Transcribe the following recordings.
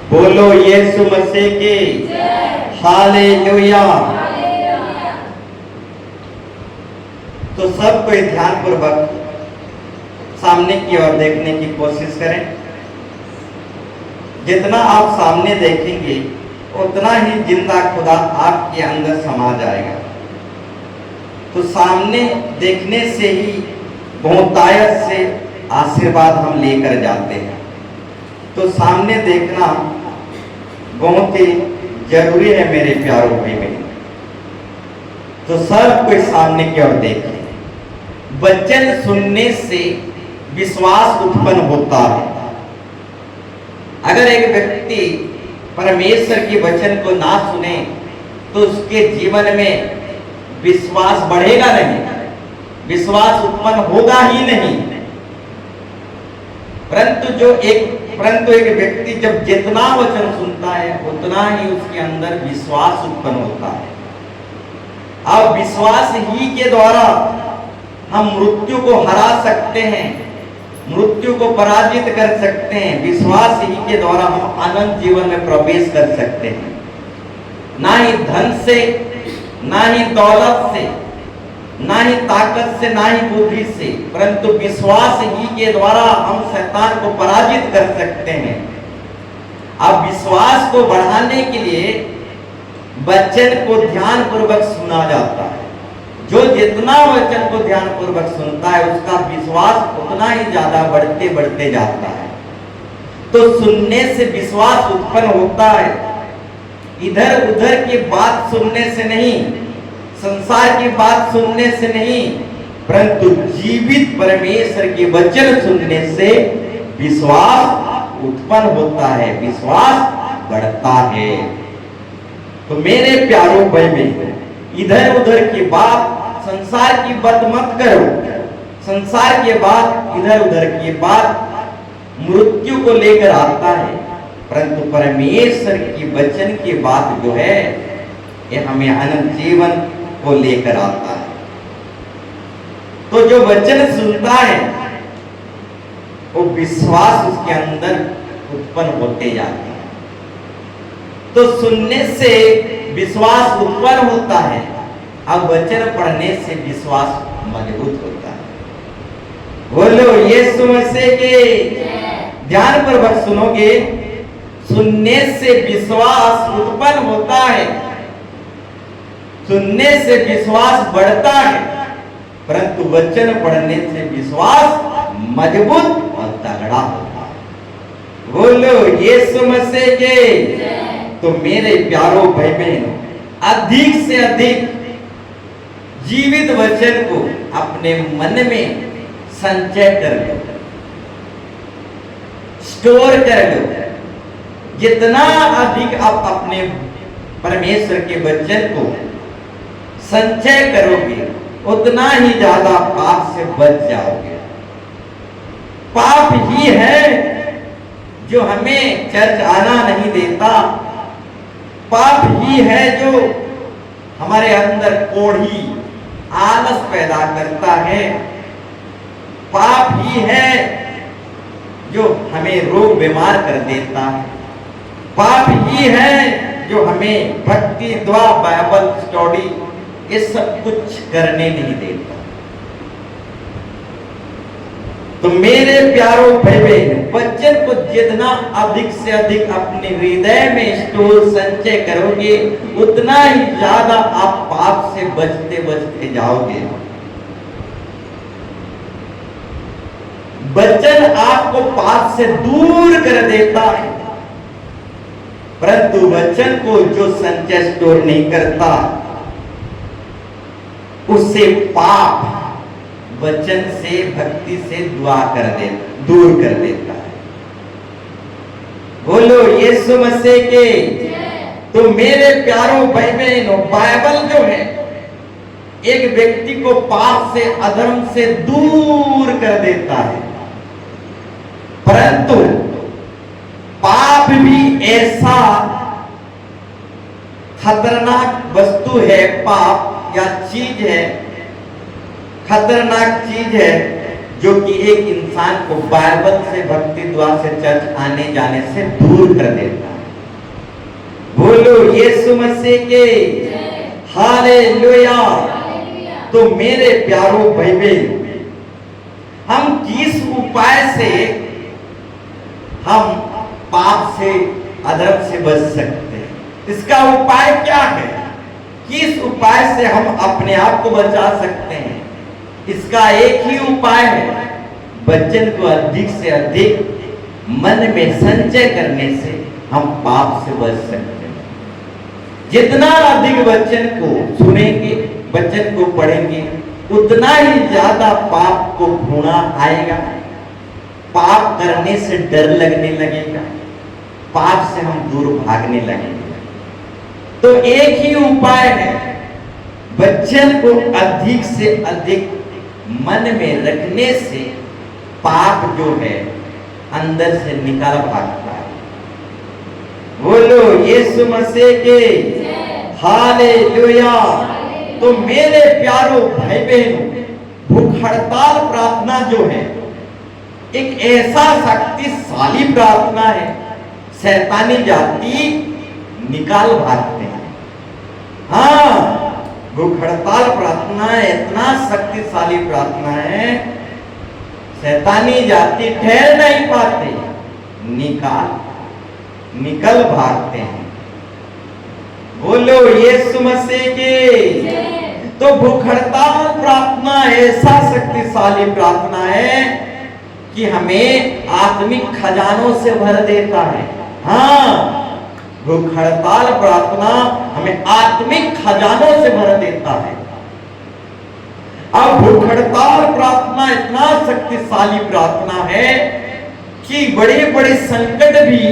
बोलो यीशु मसीह की हालेलुया। तो सब कोई ध्यान पूर्वक सामने की ओर देखने की कोशिश करें। जितना आप सामने देखेंगे उतना ही जिंदा खुदा आपके अंदर समा जाएगा। तो सामने देखने से ही बहुतायत से आशीर्वाद हम लेकर जाते हैं। तो सामने देखना बहुत ही जरूरी है मेरे प्यारों भाई बहन। तो सब कोई सामने की ओर देखें। वचन सुनने से विश्वास उत्पन्न होता है। अगर एक व्यक्ति परमेश्वर के वचन को ना सुने तो उसके जीवन में विश्वास बढ़ेगा नहीं, विश्वास उत्पन्न होगा ही नहीं। परंतु एक व्यक्ति जब जितना वचन सुनता है उतना ही उसके अंदर विश्वास उत्पन्न होता है। अब विश्वास ही के द्वारा हम मृत्यु को हरा सकते हैं, मृत्यु को पराजित कर सकते हैं। विश्वास ही के द्वारा हम अनंत जीवन में प्रवेश कर सकते हैं। ना ही धन से, ना ही दौलत से, ना ही ताकत से, ना ही बुद्धि से, परंतु विश्वास ही के द्वारा हम शैतान को पराजित कर सकते हैं। अब विश्वास को बढ़ाने के लिए वचन को ध्यान पूर्वक सुना जाता है। जो जितना वचन को ध्यान पूर्वक सुनता है उसका विश्वास उतना ही ज्यादा बढ़ते बढ़ते जाता है। तो सुनने से विश्वास उत्पन्न होता है। इधर उधर की बात सुनने से नहीं, संसार की बात सुनने से नहीं, परंतु जीवित परमेश्वर के वचन सुनने से विश्वास उत्पन्न होता है, विश्वास बढ़ता है। तो मेरे प्यारों भाई बहन, इधर उधर की बात, संसार की बात मत करो। संसार के बात, इधर उधर की बात मृत्यु को लेकर आता है, परंतु परमेश्वर की वचन की बात जो है ये हमें अनंत जीवन को लेकर आता है। तो जो वचन सुनता है वो विश्वास उसके अंदर उत्पन्न होते जाते हैं। तो सुनने से विश्वास उत्पन्न होता है। अब वचन पढ़ने से विश्वास मजबूत होता है। बोलो यीशु मसीह के। ध्यान पूर्वक सुनोगे, सुनने से विश्वास उत्पन्न होता है, सुनने से विश्वास बढ़ता है, परंतु वचन पढ़ने से विश्वास मजबूत और तगड़ा होता है। बोलो यीशु मसीह के। तो मेरे प्यारों भाई बहनों, अधिक से अधिक जीवित वचन को अपने मन में संचय कर लो, स्टोर कर लो। जितना अधिक आप अपने परमेश्वर के वचन को संचय करोगे उतना ही ज्यादा पाप से बच जाओगे। पाप ही है जो हमें चर्च आना नहीं देता। पाप ही है जो हमारे अंदर कोढ़ी, आलस पैदा करता है। पाप ही है जो हमें रोग बीमार कर देता है। पाप ही है जो हमें भक्ति, दुआ, बाइबल स्टडी ये सब कुछ करने नहीं देता। तो मेरे प्यारों भाई बहन, वचन को जितना अधिक से अधिक अपने हृदय में स्टोर संचय करोगे उतना ही ज्यादा आप पाप से बचते बचते जाओगे। वचन आपको पाप से दूर कर देता है, परंतु वचन को जो संचय स्टोर नहीं करता उससे पाप वचन से, भक्ति से दूर कर देता है। बोलो यीशु मसीह के। तो मेरे प्यारों भाई बहनों, बाइबल जो है एक व्यक्ति को पाप से, अधर्म से दूर कर देता है, परंतु पाप भी ऐसा खतरनाक वस्तु है, पाप या चीज है, खतरनाक चीज है जो कि एक इंसान को बाइबल से, भक्ति द्वारा से, चर्च आने जाने से दूर कर देता है। बोलो यीशु मसीह के हालेलुया। तो मेरे प्यारो भाई बहन, हम किस उपाय से हम पाप से अधर्म से बच सकते हैं? इसका उपाय क्या है? किस उपाय से हम अपने आप को बचा सकते हैं? इसका एक ही उपाय है, वचन को अधिक से अधिक मन में संचय करने से हम पाप से बच सकते हैं। जितना अधिक वचन को सुनेंगे, वचन को पढ़ेंगे, उतना ही ज्यादा पाप को घृणा आएगा, पाप करने से डर लगने लगेगा, पाप से हम दूर भागने लगेंगे। तो एक ही उपाय है, वचन को अधिक से अधिक मन में रखने से पाप जो है अंदर से निकल भागता है। बोलो यीशु मसीह के हालेलुया। तो मेरे प्यारो भाई बहनों, भूख हड़ताल प्रार्थना जो है एक ऐसा शक्तिशाली प्रार्थना है, शैतानी जाति निकाल भागते हैं। हाँ, भूख हड़ताल प्रार्थना इतना शक्तिशाली प्रार्थना है, शैतानी जाति ठहर नहीं पाते, निकल भागते हैं। बोलो यीशु मसीह के। तो भूख हड़ताल प्रार्थना ऐसा शक्तिशाली प्रार्थना है कि हमें आत्मिक खजानों से भर देता है। हाँ, भूख हड़ताल प्रार्थना हमें आत्मिक खजानों से भर देता है। अब भूख हड़ताल प्रार्थना इतना शक्तिशाली प्रार्थना है कि बड़े बड़े संकट भी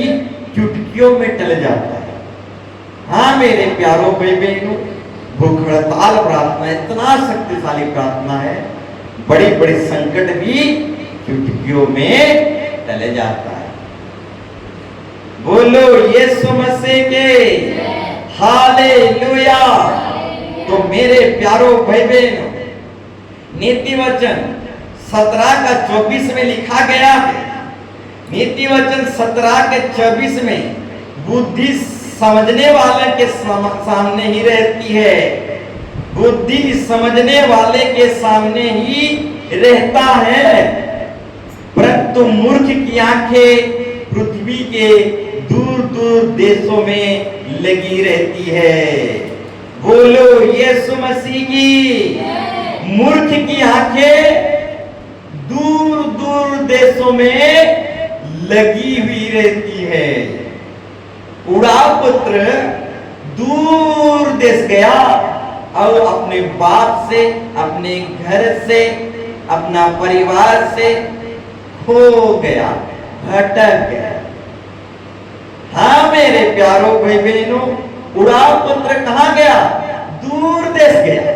चुटकियों में टल जाता है। हाँ मेरे प्यारों भाई बहनों, भूख हड़ताल प्रार्थना इतना शक्तिशाली प्रार्थना है, बड़े बड़े संकट भी चुटकियों में टल जाता है। बोलो यीशु मसीह के हालेलुया। तो मेरे प्यारो भाई बहनों, नीति वचन 17 का 24 में लिखा गया है। नीति वचन 17 के 24 में बुद्धि समझने वाले के सामने ही रहती है, बुद्धि समझने वाले के सामने ही रहता है, परंतु मूर्ख की आंखें पृथ्वी के दूर दूर देशों में लगी रहती है। बोलो यीशु मसीह की। मूर्ख की आंखें दूर दूर देशों में लगी हुई रहती है। उड़ाव पुत्र दूर देश गया और अपने बाप से, अपने घर से, अपना परिवार से खो गया, भटक गया। हाँ मेरे प्यारो भाई बहनों, उड़ाव पुत्र कहां गया? दूर देश गया।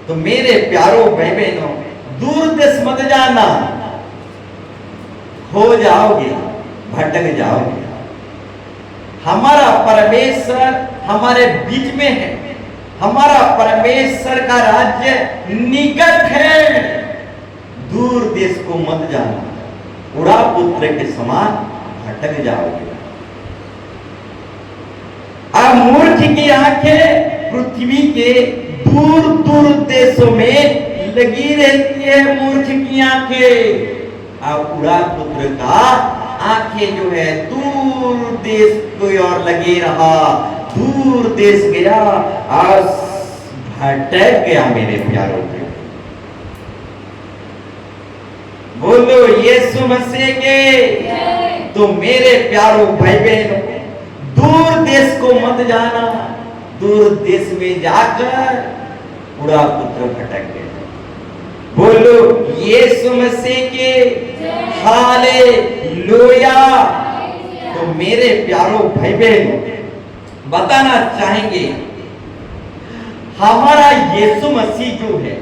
तो मेरे प्यारो भाई बहनों, दूर देश मत जाना, खो जाओगे, भटक जाओगे। हमारा परमेश्वर हमारे बीच में है, हमारा परमेश्वर का राज्य निकट है। दूर देश को मत जाना, उड़ाव पुत्र के समान भटक जाओगे। अब मूर्ख की आंखें पृथ्वी के दूर दूर देशों में लगी रहती है, मूर्ख की आंखें। अब उड़ाव पुत्र का आंखें जो है दूर देश की ओर लगे रहा, दूर देश गया और भटक गया। मेरे प्यारों के बोलो यीशु मसीह के। तो मेरे प्यारों भाई बहनों, दूर देश को मत जाना, दूर देश में जाकर उड़ा पुत्र भटक गए। बोलो यीशु मसीह के हालेलुया। तो मेरे प्यारों भाई बहनों, बताना चाहेंगे हमारा यीशु मसीह जो है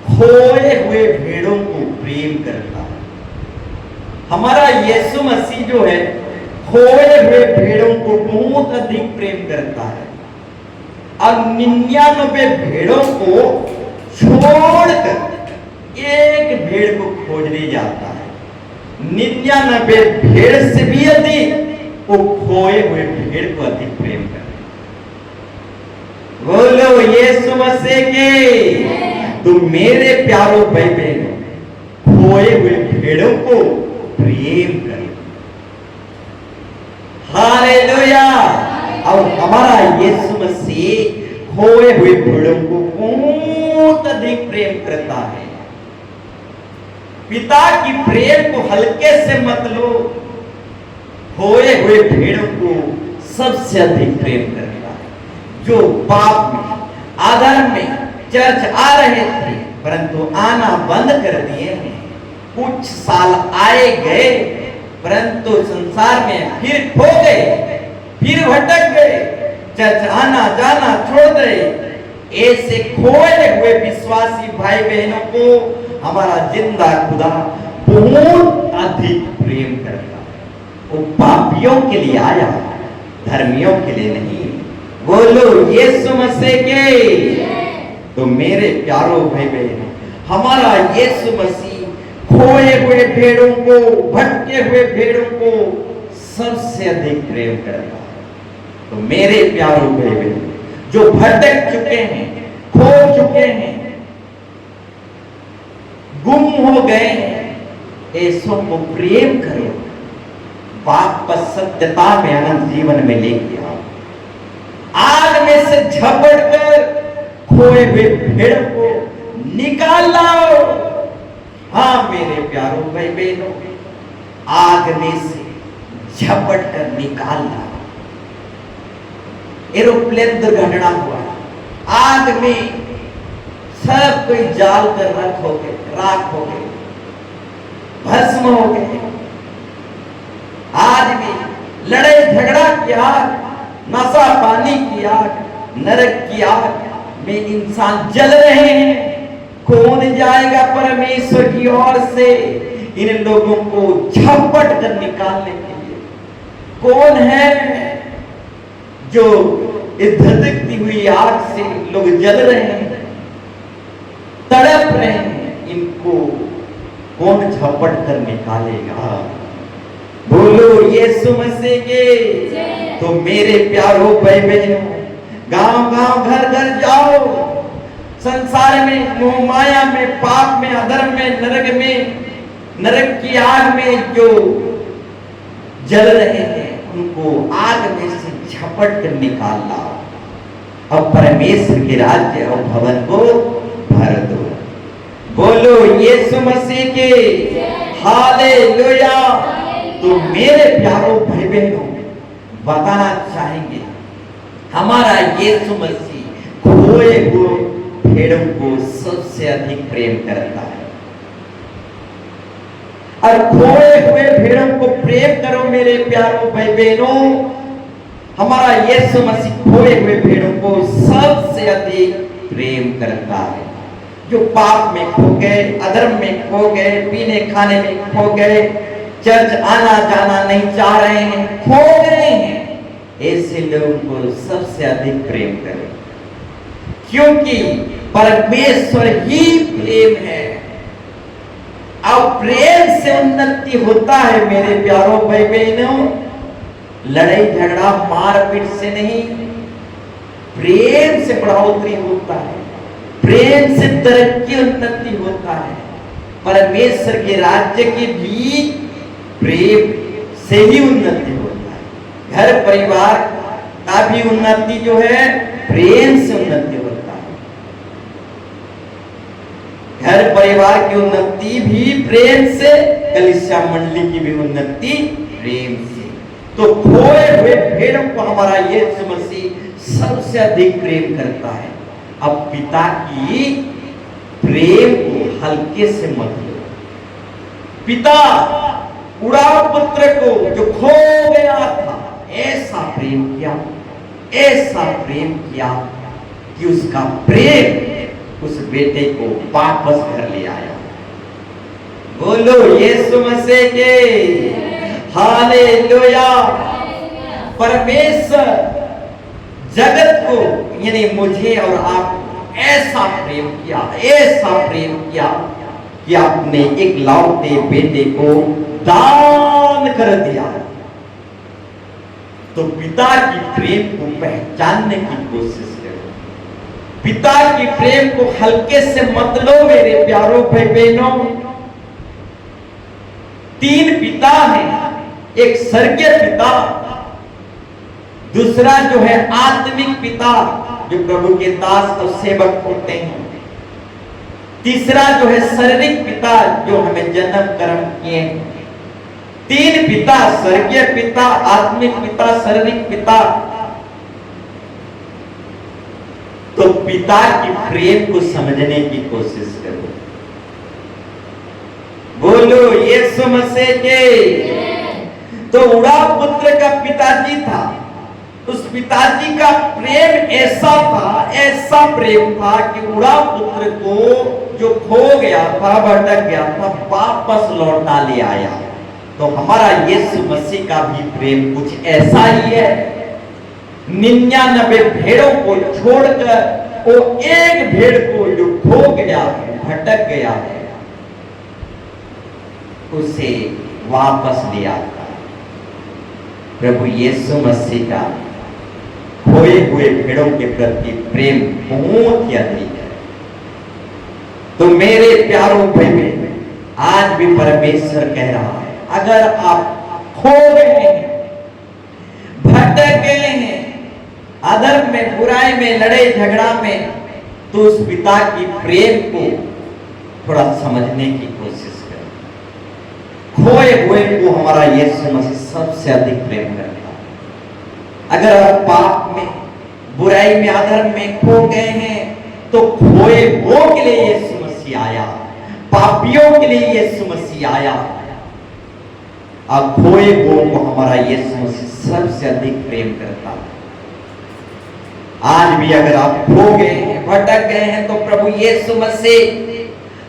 खोए हुए भेड़ों को प्रेम करता है। हमारा यीशु मसीह जो है खोए हुए भेड़ों को बहुत अधिक प्रेम करता है और 99 भेड़ों को छोड़कर एक भेड़ को खोजने जाता है। 99 भेड़ से भी अधिक वो खोए हुए भेड़ को अधिक प्रेम कर रहे। बोलो यीशु मसीह के। तो मेरे प्यारो भाई बहनों, खोए हुए भेड़ों को प्रेम करें। हालेलुया। और हमारा यीशु मसीह खोए हुए भेड़ों को बहुत अधिक प्रेम करता है। पिता की प्रेम को हल्के से मत लो, खोए हुए भेड़ों को सबसे अधिक प्रेम करता है। जो पाप में, अधर्म में चर्च आ रहे थे परंतु आना बंद कर दिए हैं, कुछ साल आए गए परंतु संसार में फिर खो गए, फिर भटक गए, चर्च आना जाना छोड़ गए, ऐसे खोए हुए विश्वासी भाई बहनों को हमारा जिंदा खुदा बहुत अधिक प्रेम करता है। वो पापियों के लिए आया, धर्मियों के लिए नहीं। बोलो यीशु मसीह के। तो मेरे प्यारो भाई बहन, हमारा यीशु मसीह खोए हुए भेड़ों को, भटके हुए भेड़ों को सबसे अधिक प्रेम करता है। तो मेरे प्यारो भाई बहन, जो भटक चुके हैं, खो चुके हैं, गुम हो गए हैं, ऐसों को प्रेम करो, वापस सत्यता में अनंत जीवन में लेके आओ। आग में से झपट कर खोए हुए भेड़ को निकाल लाओ। हाँ मेरे प्यारों भाई बहनों, आग में से झपट कर निकाल लाओ। एरोप्लेन दुर्घटना हुआ, आग में सब कोई जाल कर राख हो गए, भस्म हो गए। आदमी लड़ाई झगड़ा की आग, नशा पानी की आग, नरक की आग में इंसान जल रहे हैं। कौन जाएगा परमेश्वर की ओर से इन लोगों को झपट कर निकालने के लिए? कौन है जो इस धधकती हुई आग से लोग जल रहे हैं, तड़प रहे हैं, इनको कौन झपट कर निकालेगा? बोलो यीशु मसीह के। तो मेरे प्यारो भाई बहनों, गांव-गांव, घर-घर जाओ। संसार में, मोह माया में, पाप में, अधर्म में, नरक की आग में जो जल रहे हैं, उनको आग में से झपट कर निकाल लाओ। अब परमेश्वर के राज्य और भवन को भर दो। बोलो यीशु मसीह के। हालेलुया। तो मेरे प्यारो भाई बहनों, बताना चाहेंगे हमारा यीशु मसीह खोए हुए भेड़ों को सबसे अधिक प्रेम करता है। और खोए हुए भेड़ों को प्रेम करो मेरे प्यारो भाई बहनों। हमारा यीशु मसीह खोए हुए भेड़ों को सबसे अधिक प्रेम करता है। जो पाप में खो गए, अधर्म में खो गए, पीने खाने में खो गए, चर्च आना जाना नहीं चाह रहे हैं, खो गए हैं, ऐसे लोगों को सबसे अधिक प्रेम करें, क्योंकि परमेश्वर ही प्रेम है। अब प्रेम से उन्नति होता है मेरे प्यारों भाई बहनों। लड़ाई झगड़ा मारपीट से नहीं, प्रेम से बढ़ोतरी होता है, प्रेम से तरक्की उन्नति होता है। परमेश्वर के राज्य की भी प्रेम से ही उन्नति होता है। घर परिवार का भी उन्नति जो है प्रेम से उन्नति होता है। घर परिवार की उन्नति भी प्रेम से, कलीसिया मंडली की भी उन्नति प्रेम से। तो खोए हुए भेड़ों को हमारा यीशु मसीह सबसे अधिक प्रेम करता है। अब पिता की प्रेम को हल्के से मत लो। पिता उड़ा पुत्र को जो खो गया था, ऐसा प्रेम किया कि उसका प्रेम उस बेटे को वापस घर ले आया। बोलो यीशु मसीह के। हालेलुया। परमेश्वर जगत को यानी मुझे और आपको ऐसा प्रेम किया कि आपने एक लौटे बेटे को दान कर दिया। तो पिता की प्रेम को पहचानने की कोशिश करो। पिता की प्रेम को हल्के से मत लो मेरे प्यारों भाई बहनों। 3 पिता हैं, एक स्वर्गीय पिता, दूसरा जो है आत्मिक पिता जो प्रभु के दास और सेवक होते हैं, तीसरा जो है शारीरिक पिता जो हमें जन्म कर्म किए हैं। 3 पिता, स्वर्गीय पिता, आत्मिक पिता, शारीरिक पिता। तो पिता की प्रेम को समझने की कोशिश करो। बोलो यीशु मसीह के। तो उड़ा पुत्र का पिताजी था, उस पिताजी का प्रेम ऐसा था, ऐसा प्रेम था कि उड़ा पुत्र को जो खो गया था, भटक गया था, वापस लौटा ले आया। तो हमारा यीशु मसीह का भी प्रेम कुछ ऐसा ही है। 99 भेड़ों को छोड़कर वो एक भेड़ को जो खो गया है, भटक गया है, उसे वापस ले आता। प्रभु यीशु मसीह का खोए हुए भेड़ों के प्रति प्रेम बहुत ही अधिक है। तो मेरे प्यारों भाई बहन, आज भी परमेश्वर कह रहा है, अगर आप खो गए हैं, भटक गए हैं, अधर्म में, बुराई में, लड़ाई झगड़ा में, तो उस पिता की प्रेम को थोड़ा समझने की कोशिश करें। खोए हुए को हमारा यीशु मसीह सबसे अधिक प्रेम करता है। अगर आप पाप में, बुराई में, अधर्म में खो गए हैं, तो खोए हुओं के लिए यीशु मसीह आया, पापियों के लिए यीशु मसीह आया। अब खोए हुओं को हमारा यीशु मसीह सबसे अधिक प्रेम करता है। आज भी अगर आप खो गए हैं, भटक गए हैं, तो प्रभु यीशु मसीह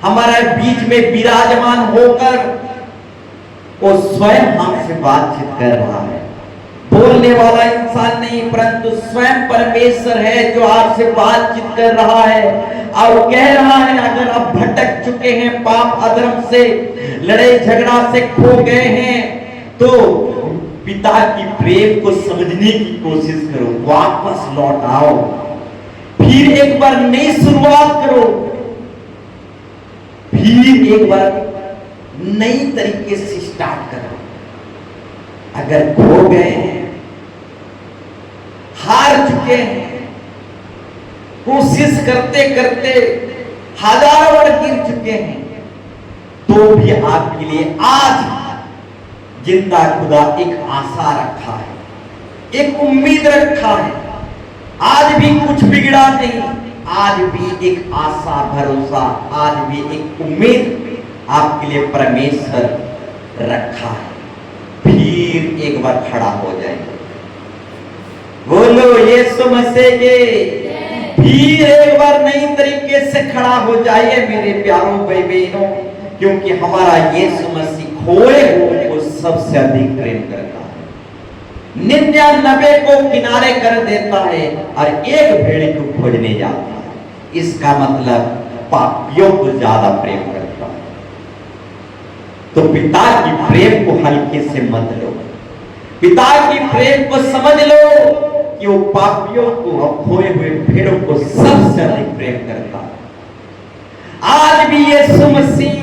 हमारे बीच में विराजमान होकर वो स्वयं हमसे बातचीत कर रहा है। बोलने वाला इंसान नहीं, परंतु स्वयं परमेश्वर है जो आपसे बातचीत कर रहा है और कह रहा है, अगर आप भटक चुके हैं, पाप अधर्म से, लड़ाई झगड़ा से खो गए हैं, तो पिता की प्रेम को समझने की कोशिश करो, वापस लौट आओ, फिर एक बार नई शुरुआत करो, फिर एक बार नई तरीके से स्टार्ट करो। अगर खो गए हैं, हार चुके हैं, कोशिश करते करते हजारों बार गिर चुके हैं, तो भी आपके लिए आज जिंदा खुदा एक आशा रखा है, एक उम्मीद रखा है। आज भी कुछ बिगड़ा नहीं, आज भी एक आशा, भरोसा, आज भी एक उम्मीद आपके लिए परमेश्वर रखा है। फिर एक बार खड़ा हो जाएगा। बोलो यीशु मसीह के। फिर एक बार नई तरीके से खड़ा हो जाइए मेरे प्यारों भाई बहनों, क्योंकि हमारा यीशु मसीह खोए हुए को सबसे अधिक प्रेम करता है। 99 को किनारे कर देता है और एक भेड़ को खोजने जाता है। इसका मतलब पापियों को ज्यादा प्रेम करता है। तो पिता की प्रेम को हल्के से मत लो, पिता की प्रेम को समझ लो कि वो पापियों को और खोए हुए भेड़ों को सबसे अधिक प्रेम करता है। आज भी यीशु मसीह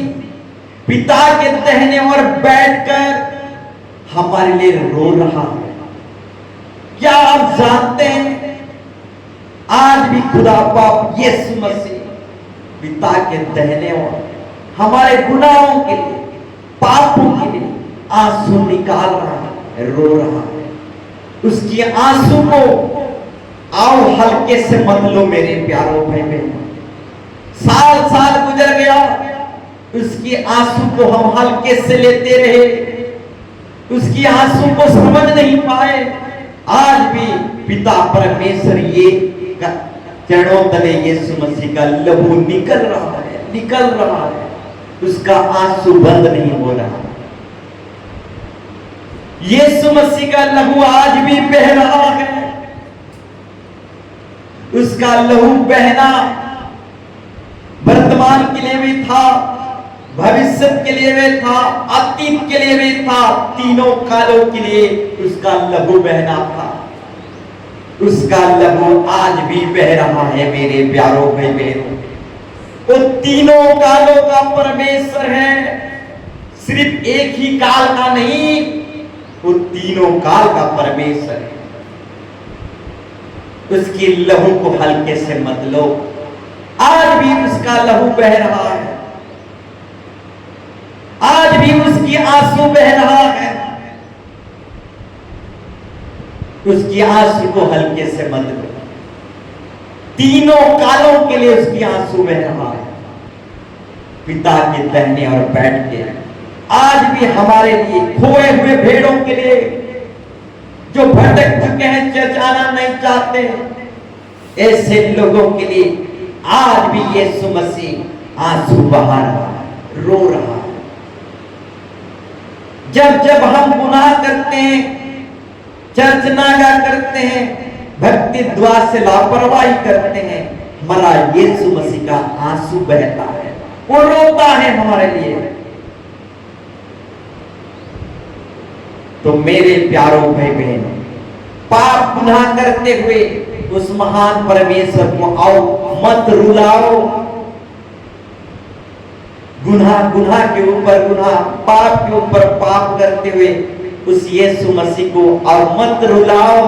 पिता के दाहिने ओर बैठकर हमारे लिए रो रहा है। क्या आप जानते हैं, आज भी खुदा बाप यीशु मसीह पिता के दाहिने ओर हमारे गुनाहों के लिए, पापों के लिए आंसू निकाल रहा है, रो रहा है। उसकी आंसू को आओ हल्के से मत लो मेरे प्यारों भाई बहनों। साल साल गुजर गया, उसकी आंसू को हम हल्के से लेते रहे, उसकी आंसू को समझ नहीं पाए। आज भी पिता परमेश्वर ये चरणों तले यीशु मसीह का लहू निकल रहा है, निकल रहा है, उसका आंसू बंद नहीं हो रहा। यीशु मसीह का लहू आज भी बह रहा है। उसका लहू बहना वर्तमान के लिए भी था, भविष्य के लिए वे था, अतीत के लिए वे था, तीनों कालों के लिए उसका लहू बहना था। उसका लहू आज भी बह रहा है मेरे प्यारों भाई बहनों। वो तीनों कालों का परमेश्वर है, सिर्फ एक ही काल का नहीं, वो तीनों काल का परमेश्वर है। उसकी लहू को हल्के से मत लो, आज भी उसका लहू बह रहा है, आज भी उसकी आंसू बह रहा है। उसकी आंसू को हल्के से मत लो, तीनों कालों के लिए उसकी आंसू बह रहा है। पिता के दाहिने और बैठ के आज भी हमारे लिए, खोए हुए भेड़ों के लिए, जो भटक चुके हैं, जाना नहीं चाहते, ऐसे लोगों के लिए आज भी यीशु मसीह आंसू बहा रहा है, रो रहा है। जब जब हम गुनाह करते हैं, चर्च नागा करते हैं, भक्ति द्वार से लापरवाही करते हैं, हमारा यीशु मसीह का आंसू बहता है, वो रोता है हमारे लिए। तो मेरे प्यारों भाई बहन, पाप गुनाह करते हुए उस महान परमेश्वर को आओ मत रुलाओ। गुनाह गुनाह के ऊपर गुनाह, पाप के ऊपर पाप करते हुए उस यीशु मसीह को और मत रुलाओ।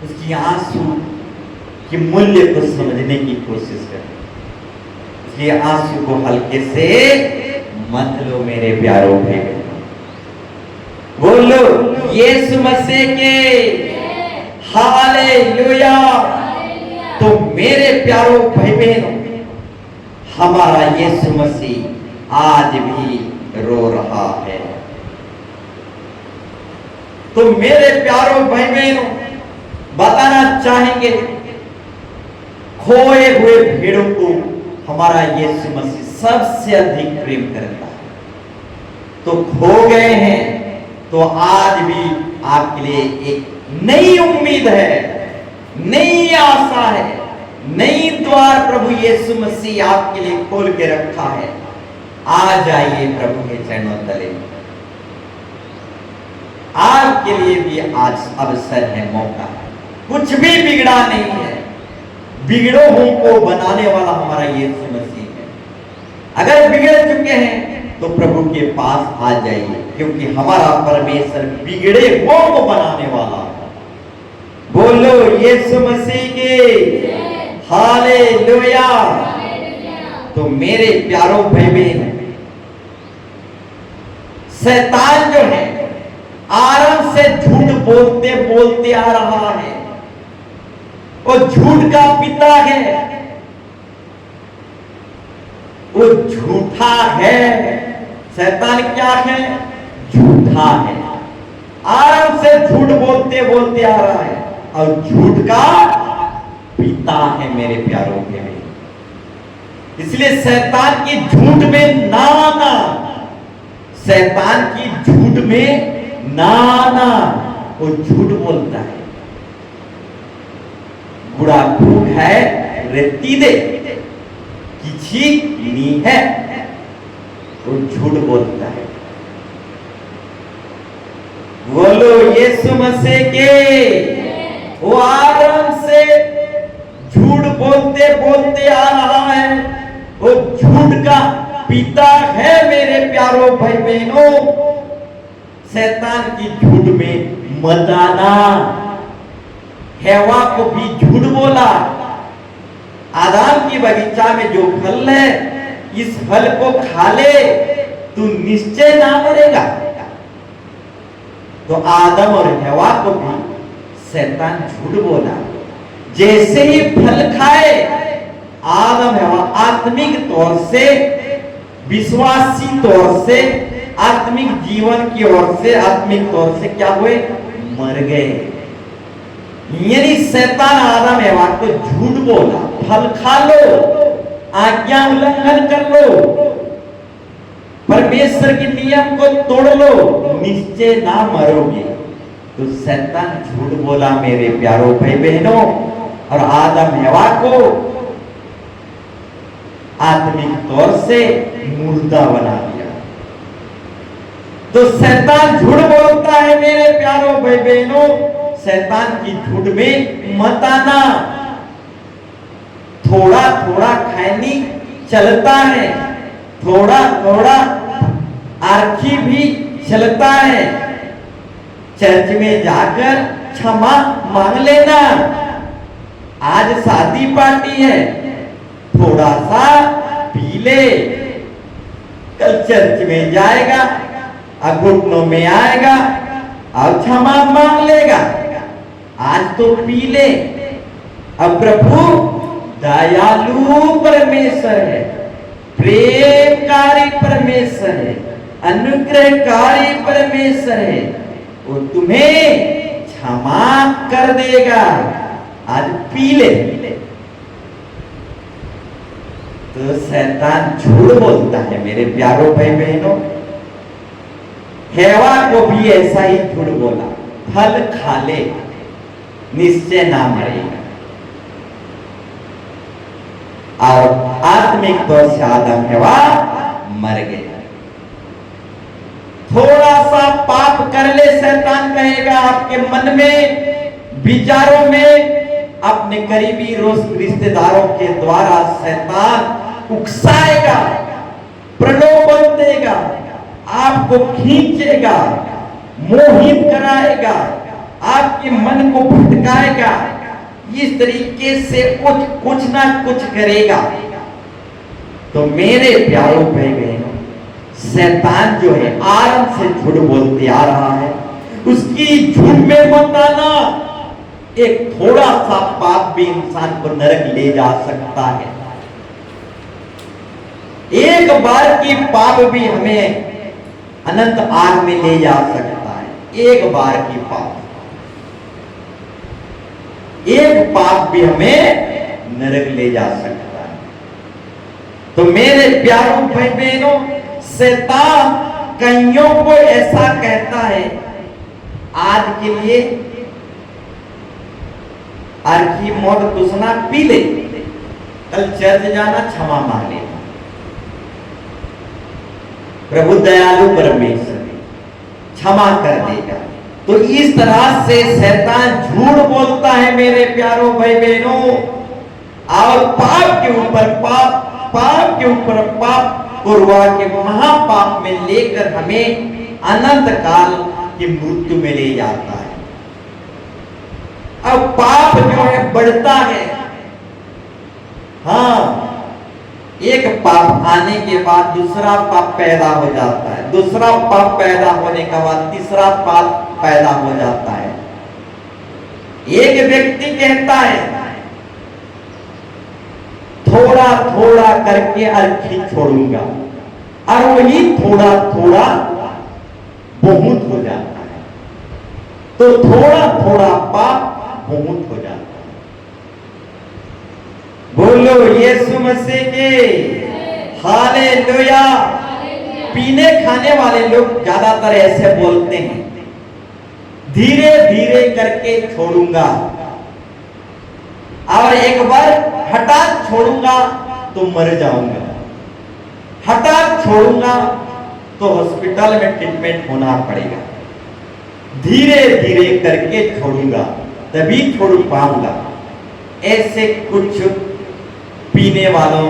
उसकी आंसू के मूल्य को समझने की कोशिश करें। ये आंसू को हल्के से मत लो मेरे प्यारों भाई बहन। बोलो यीशु मसीह के हालेलुया। तो मेरे प्यारों भाई बहनों, हमारा यीशु मसीह आज भी रो रहा है। तो मेरे प्यारों भाई बहनों, बताना चाहेंगे, खोए हुए भेड़ों को हमारा यीशु मसीह सबसे अधिक प्रेम करता है। तो खो गए हैं, तो आज भी आपके लिए एक नई उम्मीद है, नई आशा है, नई द्वार प्रभु यीशु मसीह आपके लिए खोल के रखा है। आ जाइए प्रभु के चरणों तले। आपके लिए भी आज अवसर है, मौका है। कुछ भी बिगड़ा नहीं है, बिगड़ों को बनाने वाला हमारा यीशु मसीह है। अगर बिगड़ चुके हैं तो प्रभु के पास आ जाइए, क्योंकि हमारा परमेश्वर बिगड़े हुओं को बनाने वाला है। बोलो यीशु मसीह के हालेलुया। तो मेरे प्यारों भाई बहन, शैतान जो है आरंभ से झूठ बोलते बोलते आ रहा है, वो झूठ का पिता है, वो झूठा है। शैतान क्या है? झूठा है। आरंभ से झूठ बोलते बोलते आ रहा है और झूठ का पिता है मेरे प्यारों के लिए। इसलिए शैतान की झूठ में ना आना, शैतान की झूठ में ना आना। वो झूठ बोलता है, गुड़ा भूख है रेती दे किसी नी है, वो झूठ बोलता है। बोलो यीशु मसीह के, वो आरंभ से झूठ बोलते बोलते आ रहा है, वो झूठ का पिता है मेरे प्यारों भाई बहनों। शैतान की झूठ में मत आना। हेवा को भी झूठ बोला, आदम की बगीचा में जो फल है, इस फल को खा ले तू निश्चय ना मरेगा। तो आदम और हेवा को भी शैतान झूठ बोला। जैसे ही फल खाए, आदम हेवा आत्मिक तौर से, विश्वासी तौर से, आत्मिक जीवन की ओर से, आत्मिक तौर से क्या हुए? मर गए। यानी शैतान आदम एवा को झूठ बोला, फल खा लो, आज्ञा उल्लंघन कर लो, परमेश्वर के नियम को तोड़ लो, निश्चय ना मरोगे। तो शैतान झूठ बोला मेरे प्यारों भाई बहनों, और आदम एवा को आत्मिक तौर से, मुर्दा बना दिया। तो शैतान झूठ बोलता है मेरे प्यारों भाई बहनों, शैतान की झूठ में मत आना। थोड़ा थोड़ा खैनी चलता है, थोड़ा थोड़ा आरखी भी चलता है। चर्च में जाकर क्षमा मांग लेना। आज शादी पार्टी है, थोड़ा सा पी ले, कल चर्च में जाएगा, घुटनों में आएगा और क्षमा मांग लेगा। आज तो पी ले। अब प्रभु दयालु परमेश्वर है, प्रेमकारी परमेश्वर है, अनुग्रहकारी परमेश्वर है, वो तुम्हें क्षमा कर देगा। आज पी ले। तो शैतान झूठ बोलता है मेरे प्यारों भाई बहनों। हेवा को भी ऐसा ही झूठ बोला, फल खा ले निश्चय ना मरेगा। और आत्मिक तौर से आदम हेवा मर गए। थोड़ा सा पाप कर ले, शैतान कहेगा आपके मन में, विचारों में, अपने करीबी रिश्तेदारों के द्वारा शैतान उकसाएगा, प्रलोभन देगा, आपको खींचेगा, मोहित कराएगा, आपके मन को भटकाएगा। इस तरीके से कुछ ना कुछ करेगा। तो मेरे प्यारों भाई बहनों, शैतान जो है आरंभ से झूठ बोलते आ रहा है, उसकी झूठ में मत आना। एक थोड़ा सा पाप भी इंसान को नरक ले जा सकता है। एक बार की पाप भी हमें अनंत आग में ले जा सकता है। एक बार की पाप, एक पाप भी हमें नरक ले जा सकता है। तो मेरे प्यारों भाई बहनों, शैतान कईयों को ऐसा कहता है, आज के लिए अर्घी मौत दुसना पी ले, कल चर्च जाना क्षमा मांग ले। प्रभु दयालु परमेश्वर क्षमा कर देगा। तो इस तरह से शैतान झूठ बोलता है मेरे प्यारों भाई बहनों, और पाप के ऊपर पाप, पाप के ऊपर पाप कुर्बा के महापाप में लेकर हमें अनंत काल की मृत्यु में ले जाता है। अब पाप जो है बढ़ता है। हाँ, एक पाप आने के बाद दूसरा पाप पैदा हो जाता है, दूसरा पाप पैदा होने के बाद तीसरा पाप पैदा हो जाता है। एक व्यक्ति कहता है थोड़ा थोड़ा करके अर्घी छोड़ूंगा, और वही थोड़ा थोड़ा बहुत हो जाता है। तो थोड़ा थोड़ा पाप बहुत हो जाता है। बोलो यीशु मसीह के हालेलुया। पीने खाने वाले लोग ज्यादातर ऐसे बोलते हैं, धीरे धीरे करके छोड़ूंगा, और एक बार हठात छोड़ूंगा तो मर जाऊंगा, हठात छोड़ूंगा तो हॉस्पिटल में ट्रीटमेंट होना पड़ेगा, धीरे धीरे करके छोड़ूंगा तभी छोड़ पाऊंगा। ऐसे कुछ पीने वालों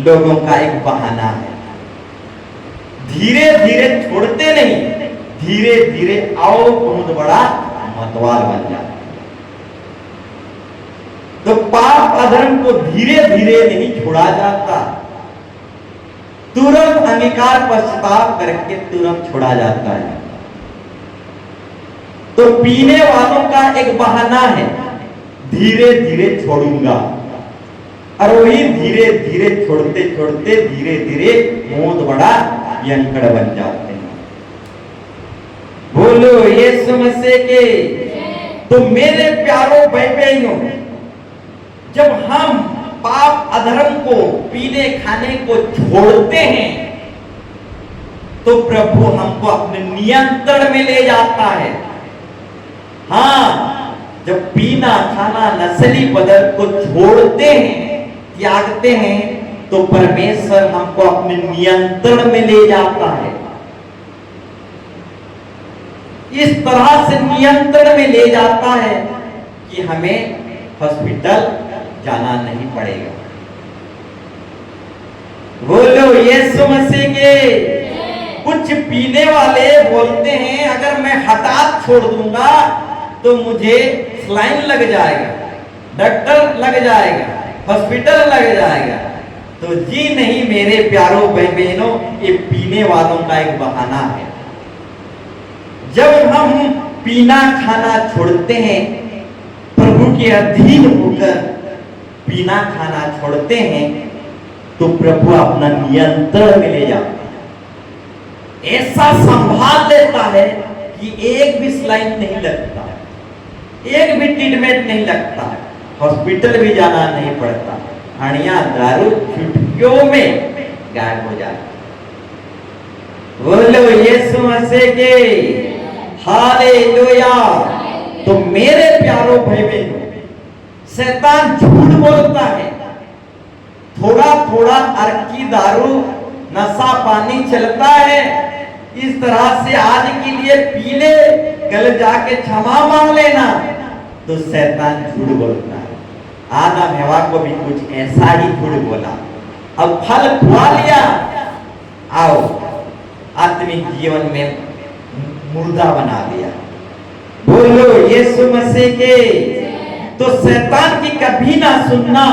लोगों का एक बहाना है। धीरे धीरे छोड़ते नहीं, धीरे धीरे और बहुत बड़ा मतवाल बन जाता। तो पाप अधर्म को धीरे धीरे नहीं छोड़ा जाता, तुरंत अंगीकार पश्चाताप करके तुरंत छोड़ा जाता है। तो पीने वालों का एक बहाना है, धीरे धीरे छोड़ूंगा, और वही धीरे धीरे छोड़ते छोड़ते धीरे धीरे बहुत बड़ा यंकड़ बन जाते हैं। बोलो यीशु मसीह के। तो मेरे प्यारों भाई बहनों, जब हम पाप अधर्म को, पीने खाने को छोड़ते हैं, तो प्रभु हमको अपने नियंत्रण में ले जाता है। हाँ, जब पीना खाना नस्ली पदार्थ को छोड़ते हैं, त्यागते हैं, तो परमेश्वर हमको अपने नियंत्रण में ले जाता है। इस तरह से नियंत्रण में ले जाता है कि हमें हॉस्पिटल जाना नहीं पड़ेगा। बोलो यीशु मसीह के। कुछ पीने वाले बोलते हैं अगर मैं हठात छोड़ दूंगा तो मुझे सलाइन लग जाएगा, डॉक्टर लग जाएगा, हॉस्पिटल लग जाएगा। तो जी नहीं मेरे प्यारों भाई बहनों, ये पीने वालों का एक बहाना है। जब हम पीना खाना छोड़ते हैं, प्रभु के अधीन होकर पीना खाना छोड़ते हैं, तो प्रभु अपना नियंत्रण में ले जाता है। ऐसा संभाल लेता है कि एक भी सलाइन नहीं लगता, एक भी ट्रीटमेंट नहीं लगता, हॉस्पिटल भी जाना नहीं पड़ता, हणिया दारू चुटकियों में गायब हो जाता। बोलो यीशु मसीह के हालेलुया। तो मेरे प्यारों भाई बहनों, शैतान झूठ बोलता है। थोड़ा थोड़ा अर्की दारू नशा पानी चलता है, इस तरह से आज के लिए पी ले, कल जाके क्षमा मांग लेना, तो शैतान झूठ बोलता है। आदम हवा को भी कुछ ऐसा ही झूठ बोला, अब फल खुआ लिया, आओ आत्मिक जीवन में मुर्दा बना दिया। बोलो यीशु मसीह के। तो शैतान की कभी ना सुनना,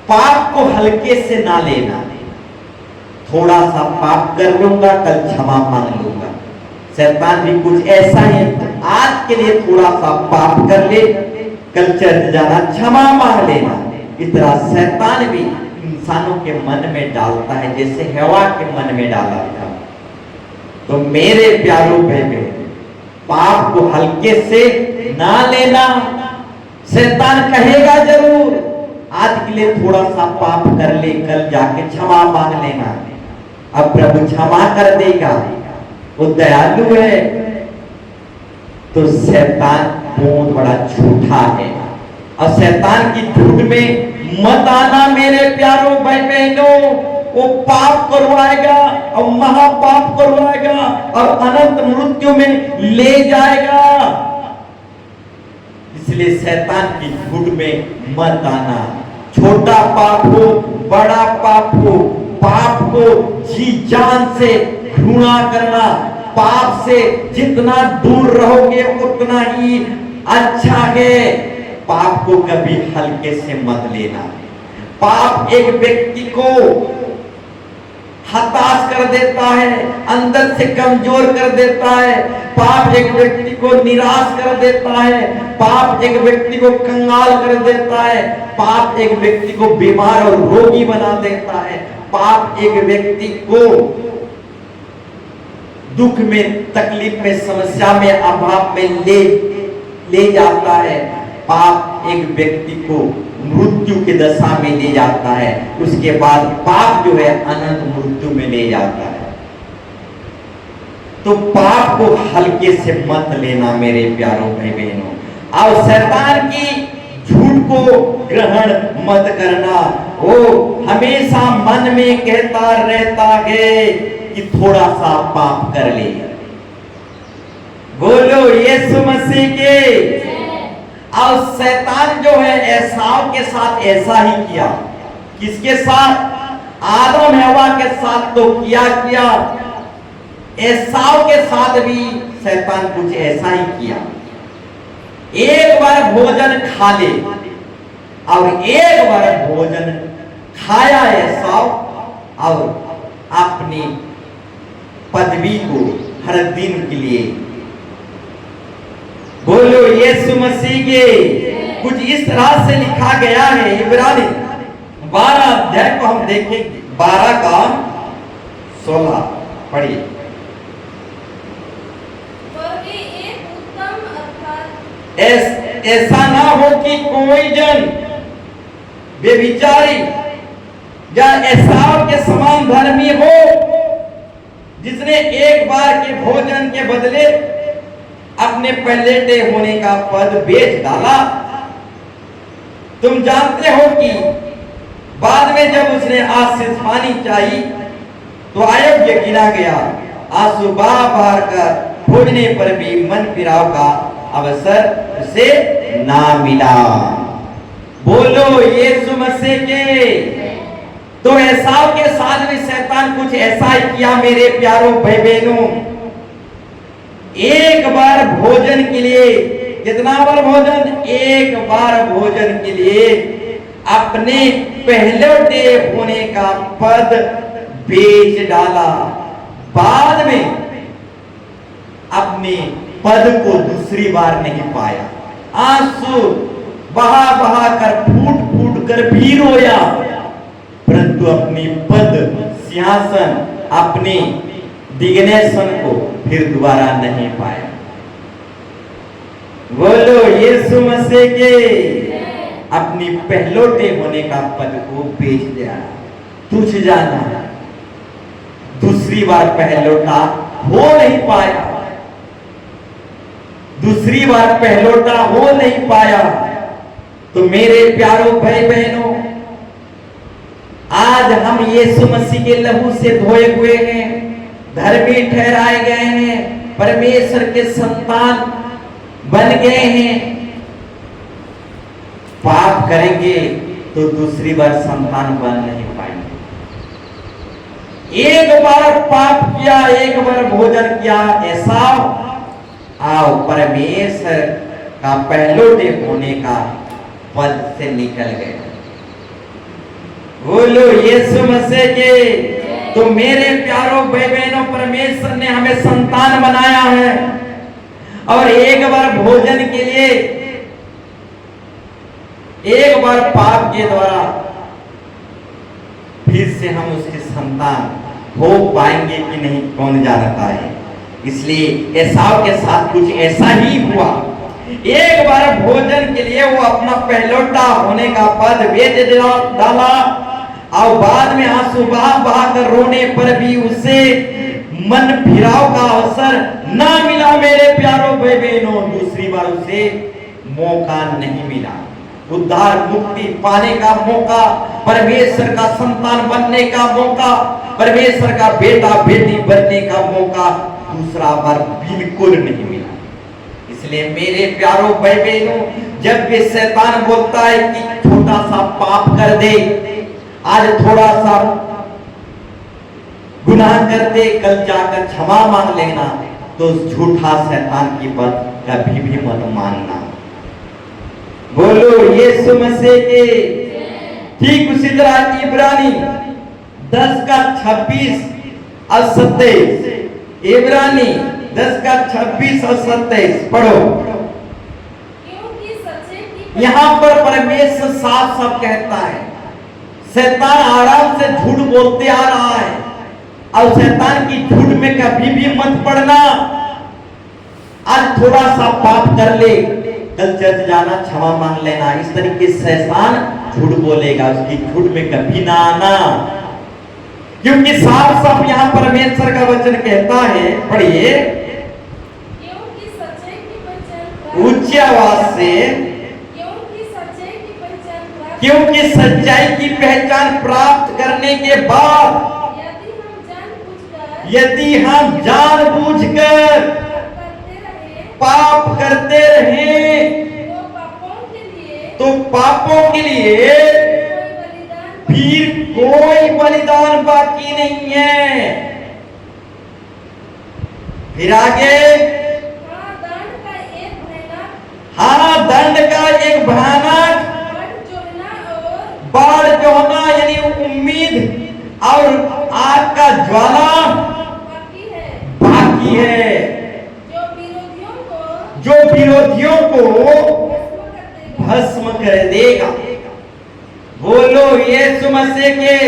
पाप को हल्के से ना लेना। थोड़ा सा पाप कर लूंगा, कल क्षमा मांग लूंगा। शैतान भी कुछ ऐसा ही, आज के लिए थोड़ा सा पाप कर ले, कल चर्च जाना, क्षमा मांग लेना। इस तरह शैतान भी इंसानों के मन में डालता है, जैसे हवा के मन में डाला था। तो मेरे प्यारों बहनों, पाप को हल्के से ना लेना। शैतान कहेगा जरूर, आज के लिए थोड़ा सा पाप कर ले, कल जाके क्षमा मांग लेना। अब प्रभु क्षमा कर देगा, वो दयालु है। तो शैतान बहुत बड़ा झूठा है, और शैतान की झूठ में मत आना मेरे प्यारों भाई बहनों। वो पाप करवाएगा और महापाप करवाएगा और अनंत मृत्यु में ले जाएगा। इसलिए शैतान की झूठ में मत आना। छोटा पाप हो, बड़ा पाप हो, पाप को जी जान से घृणा करना। पाप से जितना दूर रहोगे उतना ही अच्छा है। पाप को कभी हल्के से मत लेना। पाप एक व्यक्ति को हताश कर देता है, अंदर से कमजोर कर देता है। पाप एक व्यक्ति को निराश कर देता है। पाप एक व्यक्ति को कंगाल कर देता है। पाप एक व्यक्ति को बीमार और रोगी बना देता है। पाप एक व्यक्ति को दुख में, तकलीफ में, समस्या में, अभाव में ले जाता है। पाप एक व्यक्ति को मृत्यु की दशा में ले जाता है। उसके बाद पाप जो है अनंत मृत्यु में ले जाता है। तो पाप को हल्के से मत लेना मेरे प्यारों भाई बहनों। और शैतान की झूठ को ग्रहण मत करना। वो हमेशा मन में कहता रहता है कि थोड़ा सा पाप कर ले। बोलो यीशु मसीह के। और शैतान जो है एसाव के साथ ऐसा ही किया। किसके साथ? आदम हवा के साथ तो किया। एसाव के साथ भी शैतान कुछ ऐसा ही किया। एक बार भोजन खा ले और एक बार भोजन खाया एसाव और अपनी पदवी को हर दिन के लिए। बोलो यीशु मसीह के। कुछ इस तरह से लिखा गया है। इब्रानी 12 अध्याय को हम देखेंगे, 12 का 16 पढ़िए। ऐसा ना हो कि कोई जन व्यभिचारी या एसाव के समान धर्मी हो, जिसने एक बार के भोजन के बदले अपने पहलेटे होने का पद बेच डाला। तुम जानते हो कि बाद में जब उसने आशीष पानी चाहिए तो अयोग्य गिना गया। आंसू बहा बहा कर खोजने पर भी मन फिराव का अवसर उसे ना मिला। बोलो यीशु मसीह के। तो एसाव के साथ भी शैतान कुछ ऐसा ही किया मेरे प्यारों भाई बहनों। एक बार भोजन के लिए, कितना बार भोजन? एक बार भोजन के लिए अपने पहलौठे होने का पद बेच डाला। बाद में अपने पद को दूसरी बार नहीं पाया। आंसू बहा बहा कर फूट फूट कर भी रोया, परंतु अपनी पद, सिंहासन, अपनी डिग्नेशन को फिर दोबारा नहीं पाया। बोलो यीशु मसीह के। अपनी पहलौठे होने का पद को बेच दिया, तुझ जाना। दूसरी बार पहलौठा हो नहीं पाया, दूसरी बार पहलौठा हो नहीं पाया। तो मेरे प्यारों भाई बहनों, आज हम यीशु मसीह के लहू से धोए हुए हैं, धर्मी ठहराए गए हैं, परमेश्वर के संतान बन गए हैं। पाप करेंगे तो दूसरी बार संतान बन नहीं पाएंगे। एक बार पाप किया, एक बार भोजन किया, ऐसा आओ परमेश्वर का पहलौठे होने का पद से निकल गए। बोलो यीशु मसीह के। तो मेरे प्यारों भाई बहनों, परमेश्वर ने हमें संतान बनाया है और एक बार भोजन के लिए, एक बार पाप के द्वारा फिर से हम उसके संतान हो पाएंगे कि नहीं, कौन जानता है। इसलिए एसाव के साथ कुछ ऐसा ही हुआ। एक बार भोजन के लिए वो अपना पहलौठा होने का पद बेच डाला और बाद में आंसू बहा बहा कर रोने पर भी उसे मन फिराव का अवसर ना मिला। मेरे प्यारों भाई बहनों, दूसरी बार उसे मौका नहीं मिला। उद्धार मुक्ति पाने का मौका, परमेश्वर का संतान बनने का मौका, परमेश्वर का बेटा बेटी बनने का मौका दूसरा बार बिल्कुल नहीं मिला। इसलिए मेरे प्यारों भाई बहनों, जब भी शैतान बोलता है कि छोटा सा पाप कर दे, आज थोड़ा सा गुनाह कर दे, कल जाकर क्षमा मांग लेना, तो उस झूठा शैतान की बात कभी भी मत मानना। बोलो यीशु मसीह के। ठीक उसी तरह इब्रानी 10 का 26 और 27, इब्रानी 10 का 26 और 27 पढ़ो। यहां पर परमेश्वर साफ साफ कहता है, शैतान आराम से झूठ बोलते आ रहा है और शैतान की झूठ में कभी भी मत पड़ना। आज थोड़ा सा पाप कर ले, कल चर्च जाना, क्षमा मांग लेना, इस तरीके से शैतान झूठ बोलेगा, उसकी झूठ में कभी ना आना। क्योंकि साफ साफ यहाँ परमेश्वर का वचन कहता है, पढ़िए उच्च आवाज से, क्योंकि सच्चाई की पहचान प्राप्त करने के बाद यदि हम जानबूझकर पाप करते रहे तो पापों के लिए फिर कोई बलिदान बाकी नहीं है। फिर आगे, हाँ दंड का एक भयानक बाढ़ जो होना, यानी उम्मीद और आग का ज्वाला बाकी है, जो विरोधियों को भस्म कर देगा। बोलो यीशु मसीह के।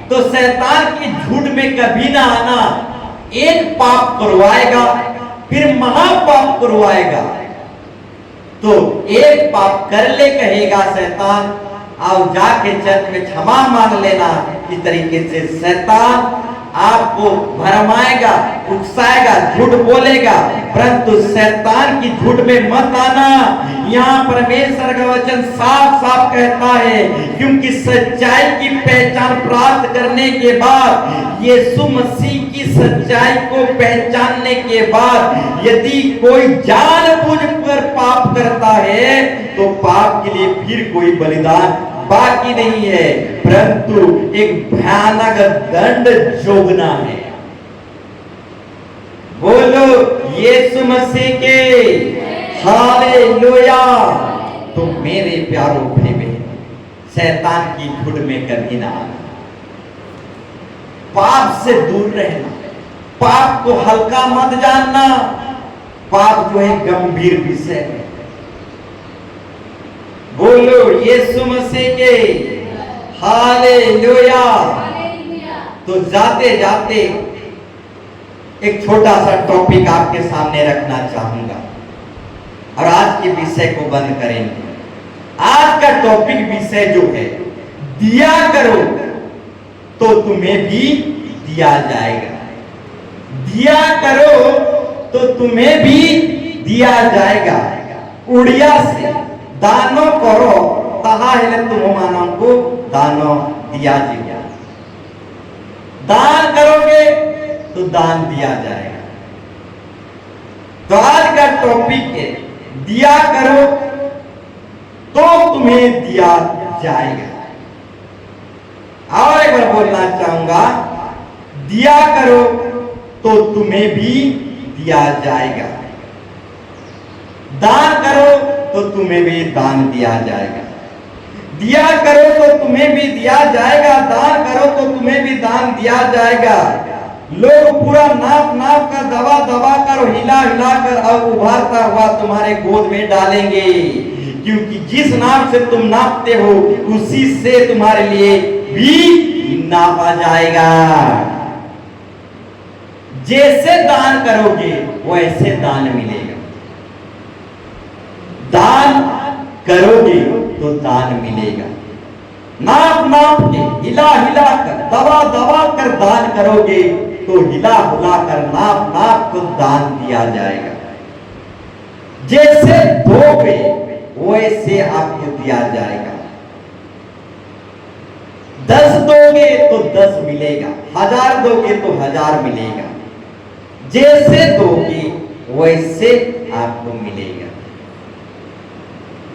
तो शैतान की झूठ में कभी ना आना। एक पाप करवाएगा, फिर महापाप करवाएगा। तो एक पाप कर ले कहेगा शैतान, आओ जाके चर्च में क्षमा मांग लेना। इस तरीके से शैतान आपको भरमाएगा, उकसाएगा, झूठ बोलेगा, परंतु शैतान की झूठ में मत आना। यहाँ परमेश्वर का वचन साफ साफ कहता है, क्योंकि सच्चाई की पहचान प्राप्त करने के बाद, यीशु मसीह की सच्चाई को पहचानने के बाद, यदि कोई जानबूझकर पाप करता है तो पाप के लिए फिर कोई बलिदान बाकी नहीं है, परंतु एक भयानक दंड जोगना है। बोलो यीशु मसीह के हालेलुया। तो मेरे प्यारों भाई बहन, शैतान की झुंड में कभी ना आना, पाप से दूर रहना, पाप को हल्का मत जानना। पाप जो है गंभीर विषय है। बोलो यीशु मसीह के हालेलुया। तो जाते जाते एक छोटा सा टॉपिक आपके सामने रखना चाहूंगा और आज के विषय को बंद करेंगे। आज का टॉपिक विषय जो है, दिया करो तो तुम्हें भी दिया जाएगा। दिया करो तो तुम्हें भी दिया जाएगा। उड़िया से दानो करो तहा हेले तुम मानव को दानो दिया जाएगा। दान करोगे तो दान दिया जाएगा। तो आज का टॉपिक है, दिया करो तो तुम्हें दिया जाएगा। और एक बार बोलना चाहूंगा, दिया करो तो तुम्हें भी दिया जाएगा। दान करो तो तुम्हें भी दान दिया जाएगा। दिया करो तो तुम्हें भी दिया जाएगा, दान करो तो तुम्हें भी दान दिया जाएगा। लोग पूरा नाप नाप कर, दबा दबा कर और हिला हिला कर अब उभारता हुआ तुम्हारे गोद में डालेंगे, क्योंकि जिस नाप से तुम नापते हो उसी से तुम्हारे लिए भी नापा जाएगा। जैसे दान करोगे वैसे दान मिलेगा। दान करोगे तो दान मिलेगा। नाप नाप के, हिला हिला कर, दबा दबा कर दान करोगे तो हिला हुला कर, नाप नाप को दान दिया जाएगा। जैसे दोगे वैसे आपको दिया जाएगा। 10 दोगे तो 10 मिलेगा, 1000 दोगे तो 1000 मिलेगा। जैसे दोगे वैसे आपको मिलेगा।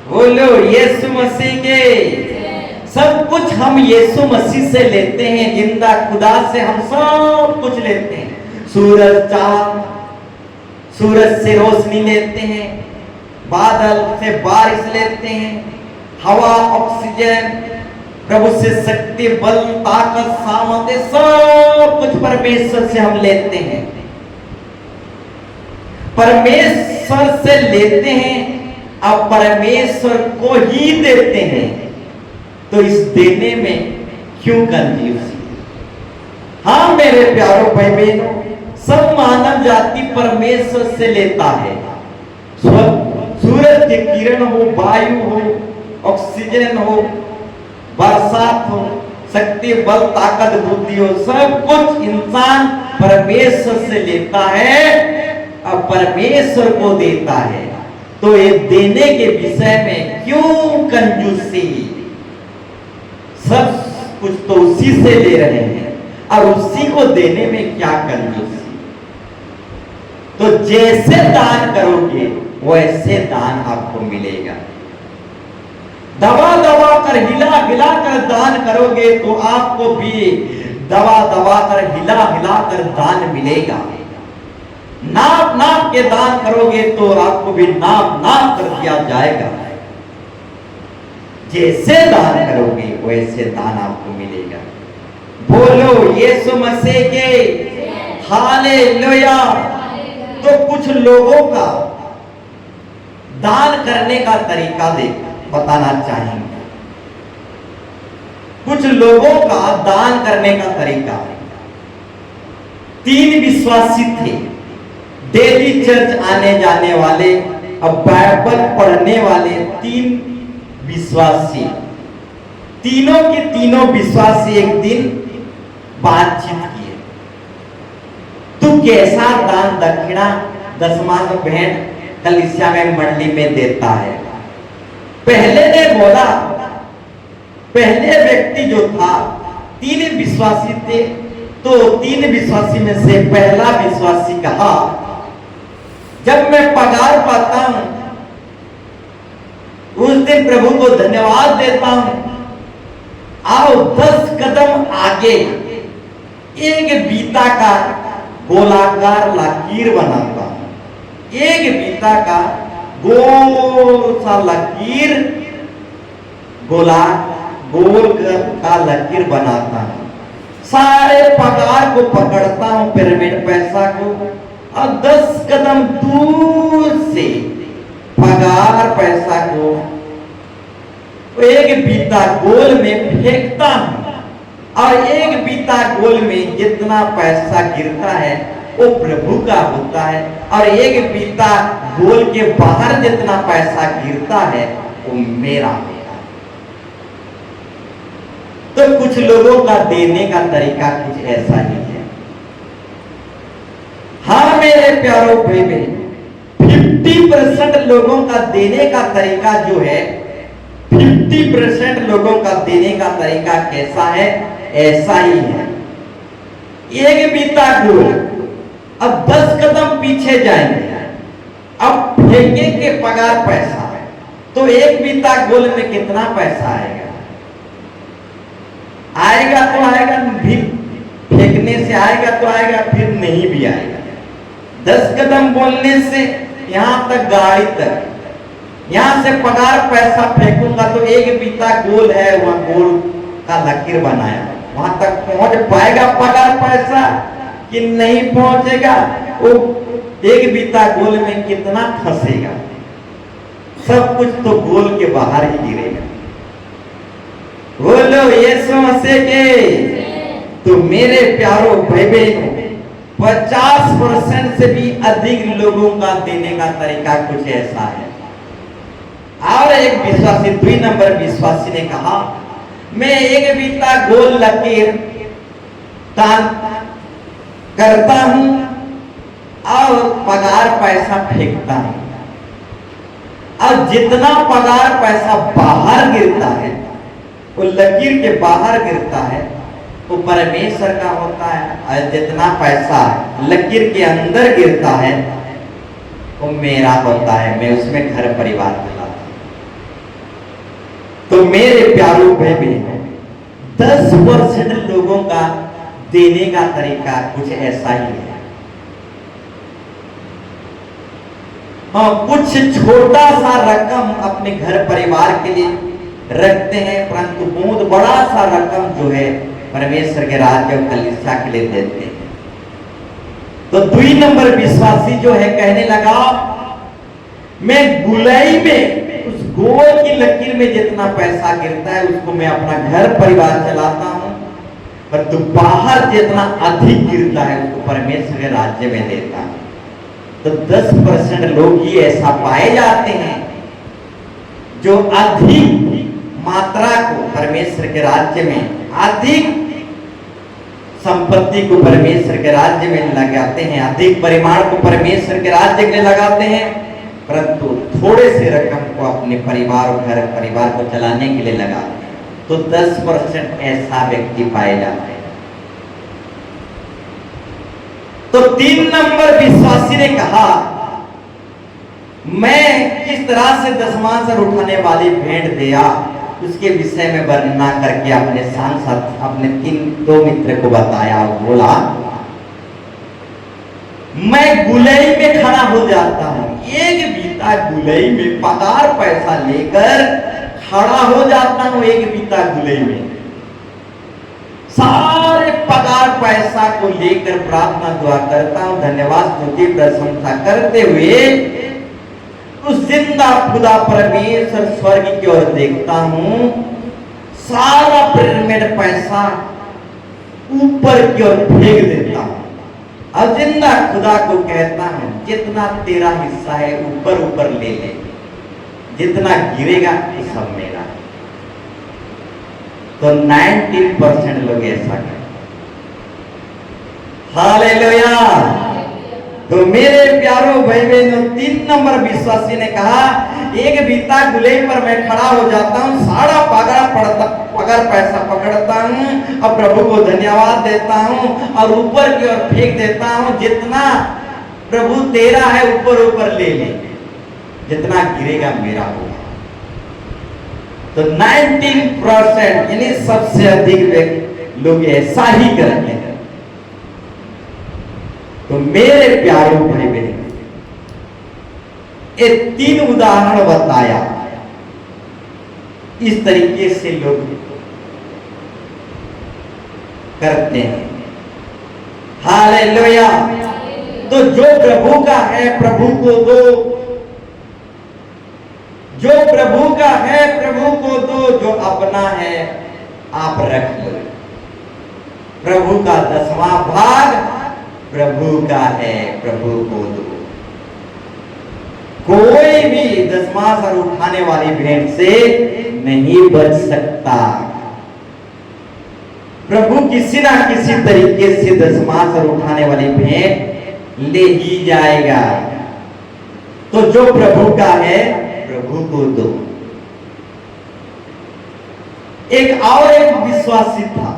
बोलो यीशु मसीह के। सब कुछ हम यीशु मसीह से लेते हैं, जिंदा खुदा से हम सब कुछ लेते हैं। सूरज चांद, सूरज से रोशनी लेते हैं, बादल से बारिश लेते हैं, हवा, ऑक्सीजन, प्रभु से शक्ति, बल, ताकत, सामर्थ्य, सब कुछ परमेश्वर से हम लेते हैं। परमेश्वर से लेते हैं, अब परमेश्वर को ही देते हैं, तो इस देने में क्यों कंजूसी? हाँ मेरे प्यारों भाई बहनों, सब मानव जाति परमेश्वर से लेता है। सूरज के किरण हो, वायु हो, ऑक्सीजन हो, बरसात हो, शक्ति, बल, ताकत, बुद्धि हो, सब कुछ इंसान परमेश्वर से लेता है, अब परमेश्वर को देता है। तो ये देने के विषय में क्यों कंजूसी? सब कुछ तो उसी से ले रहे हैं और उसी को देने में क्या कंजूसी? तो जैसे दान करोगे वैसे दान आपको मिलेगा। दबा दबा कर, हिला हिला कर दान करोगे तो आपको भी दबा दबा कर, हिला हिला कर दान मिलेगा। नाप नाप के दान करोगे तो आपको भी नाप नाप कर दिया जाएगा। जैसे दान करोगे वैसे दान आपको मिलेगा। बोलो यीशु मसीह के हालेलुया। तो कुछ लोगों का दान करने का तरीका बताना चाहेंगे। कुछ लोगों का दान करने का तरीका, 3 विश्वासी थे, डेली चर्च आने जाने वाले, अब बाइबल पढ़ने वाले 3 विश्वासी। तीनों के तीनों विश्वासी एक दिन बातचीत किए। तू कैसा दान दक्षिणा दशमांश भेंट कलीसिया में मंडली में देता है। पहले ने बोला, पहले व्यक्ति जो था, 3 विश्वासी थे, तो 3 विश्वासी में से पहला विश्वासी कहा, जब मैं पगार पाता हूं उस दिन प्रभु को धन्यवाद देता हूं, आओ 10 कदम आगे एक बीता का गोलाकार लकीर बनाता हूं। एक बीता का गोल सा लकीर, गोल का लकीर बनाता हूं। सारे पगार को पकड़ता हूं, पिरामिड पैसा को, और 10 कदम दूर से पगार पैसा को एक बीता गोल में फेंकता हूं, और एक बीता गोल में जितना पैसा गिरता है वो प्रभु का होता है, और एक बीता गोल के बाहर जितना पैसा गिरता है वो मेरा होता है। तो कुछ लोगों का देने का तरीका कुछ ऐसा ही है। हाँ मेरे प्यारों भाई बहन, 50% लोगों का देने का तरीका जो है, 50% लोगों का देने का तरीका कैसा है? ऐसा ही है। एक बीता गोल, अब 10 कदम पीछे जाएंगे, अब फेंकेंगे पगार पैसा, तो एक बीता गोल में कितना पैसा आएगा? आएगा तो आएगा, भी फेंकने से आएगा तो आएगा, फिर नहीं भी आएगा। 10 कदम बोलने से यहां तक, गाड़ी तक, यहां से पगार पैसा फेंकूंगा तो एक बीता गोल है, वहां गोल का लकीर बनाया, वहां तक पहुंच पाएगा पगार पैसा कि नहीं पहुंचेगा? वो एक बीता गोल में कितना फंसेगा? सब कुछ तो गोल के बाहर ही गिरेगा। बोलो यीशु मसीह के। तो मेरे प्यारो भाई बहनों, 50% से भी अधिक लोगों का देने का तरीका कुछ ऐसा है। और एक विश्वासी, 2 नंबर विश्वासी ने कहा, मैं एक बीता गोल लकीर दान करता हूं और पगार पैसा फेंकता हूं, और जितना पगार पैसा बाहर गिरता है, वो लकीर के बाहर गिरता है, वो परमेश्वर का होता है, और जितना पैसा लकीर के अंदर गिरता है वो मेरा होता है, मैं उसमें घर परिवार चलाता हूं। तो मेरे प्यारों भाई बहनों, 10% लोगों का देने का तरीका कुछ ऐसा ही है। हाँ, कुछ छोटा सा रकम अपने घर परिवार के लिए रखते हैं, परंतु बहुत बड़ा सा रकम जो है परमेश्वर के राज्य और कलीसिया के लिए देते हैं। तो 2 नंबर विश्वासी जो है कहने लगा, मैं गुलाई में उस गोल की लकीर में जितना पैसा गिरता है उसको मैं अपना घर परिवार चलाता हूं, परंतु बाहर जितना अधिक गिरता है उसको परमेश्वर के राज्य में देता हूं। तो 10% लोग ही ऐसा पाए जाते हैं जो अधिक मात्रा को परमेश्वर के राज्य में, अधिक संपत्ति को परमेश्वर के राज्य में लगाते हैं, अधिक परिमाण को परमेश्वर के राज्य के लिए लगाते हैं, परंतु थोड़े से रकम को अपने परिवार और घर परिवार को चलाने के लिए लगाते हैं। तो 10% ऐसा व्यक्ति पाए जाते हैं। तो 3 नंबर विश्वासी ने कहा, मैं किस तरह से दशमांश उठाने वाली भेंट दिया उसके विषय में वर्णना करके अपने सांसद, अपने 2 मित्र को बताया। बोला, मैं गुलई में खड़ा हो जाता हूं, एक बीता गुलई में पगार पैसा लेकर खड़ा हो जाता हूं, एक बीता गुलई में सारे पगार पैसा को लेकर प्रार्थना दुआ करता हूं, धन्यवाद स्तुति प्रशंसा करते हुए उस जिंदा खुदा परमेश्वर स्वर्ग की ओर देखता हूं, सारा पिरामिड पैसा ऊपर की ओर फेंक देता हूं, और जिंदा खुदा को कहता हूं, जितना तेरा हिस्सा है ऊपर ऊपर ले ले, जितना गिरेगा वो सब मेरा। तो 90% लोग ऐसा करते। हालेलुया। तो मेरे प्यारों भाई बहनों, 3 नंबर विश्वासी ने कहा, एक बीता गुलेई पर मैं खड़ा हो जाता हूँ, सारा पगर पैसा पकड़ता हूँ और प्रभु को धन्यवाद देता हूँ और ऊपर की ओर फेंक देता हूँ, जितना प्रभु तेरा है ऊपर ऊपर ले ले, जितना गिरेगा मेरा होगा। तो 19% यानी सबसे अधिक लोग ऐसा ही करते हैं। तो मेरे प्यारों भाई बहन, ये 3 उदाहरण बताया, इस तरीके से लोग करते हैं। हालेलुया। तो जो प्रभु का है प्रभु को दो, जो प्रभु का है प्रभु को दो, जो अपना है आप रख लो। प्रभु का 10वां भाग प्रभु का है, प्रभु को दो। कोई भी 10वां सर उठाने वाली भेंट से नहीं बच सकता। प्रभु किसी ना किसी तरीके से 10वां सर उठाने वाली भेंट ले ही जाएगा। तो जो प्रभु का है प्रभु को दो। एक और एक विश्वासी था,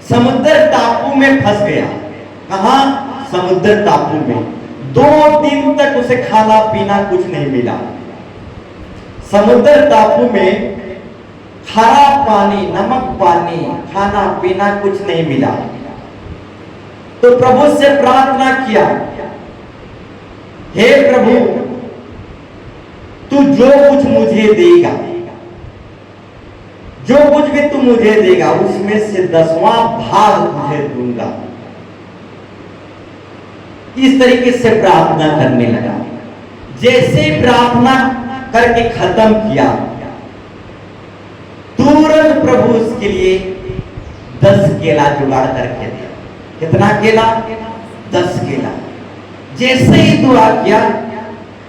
समुद्र टापू में फंस गया। कहां? समुद्र टापू में। 2 दिन तक उसे खाना पीना कुछ नहीं मिला। समुद्र टापू में खारा पानी, नमक पानी, खाना पीना कुछ नहीं मिला। तो प्रभु से प्रार्थना किया, हे प्रभु, तू जो कुछ मुझे देगा, जो कुछ भी तू मुझे देगा, उसमें से 10वां भाग तुझे दूंगा। इस तरीके से प्रार्थना करने लगा। जैसे प्रार्थना करके खत्म किया, तुरंत प्रभु उसके लिए 10 केला जुगाड़ करके दिया। कितना केला? 10 केला। जैसे ही दुआ किया,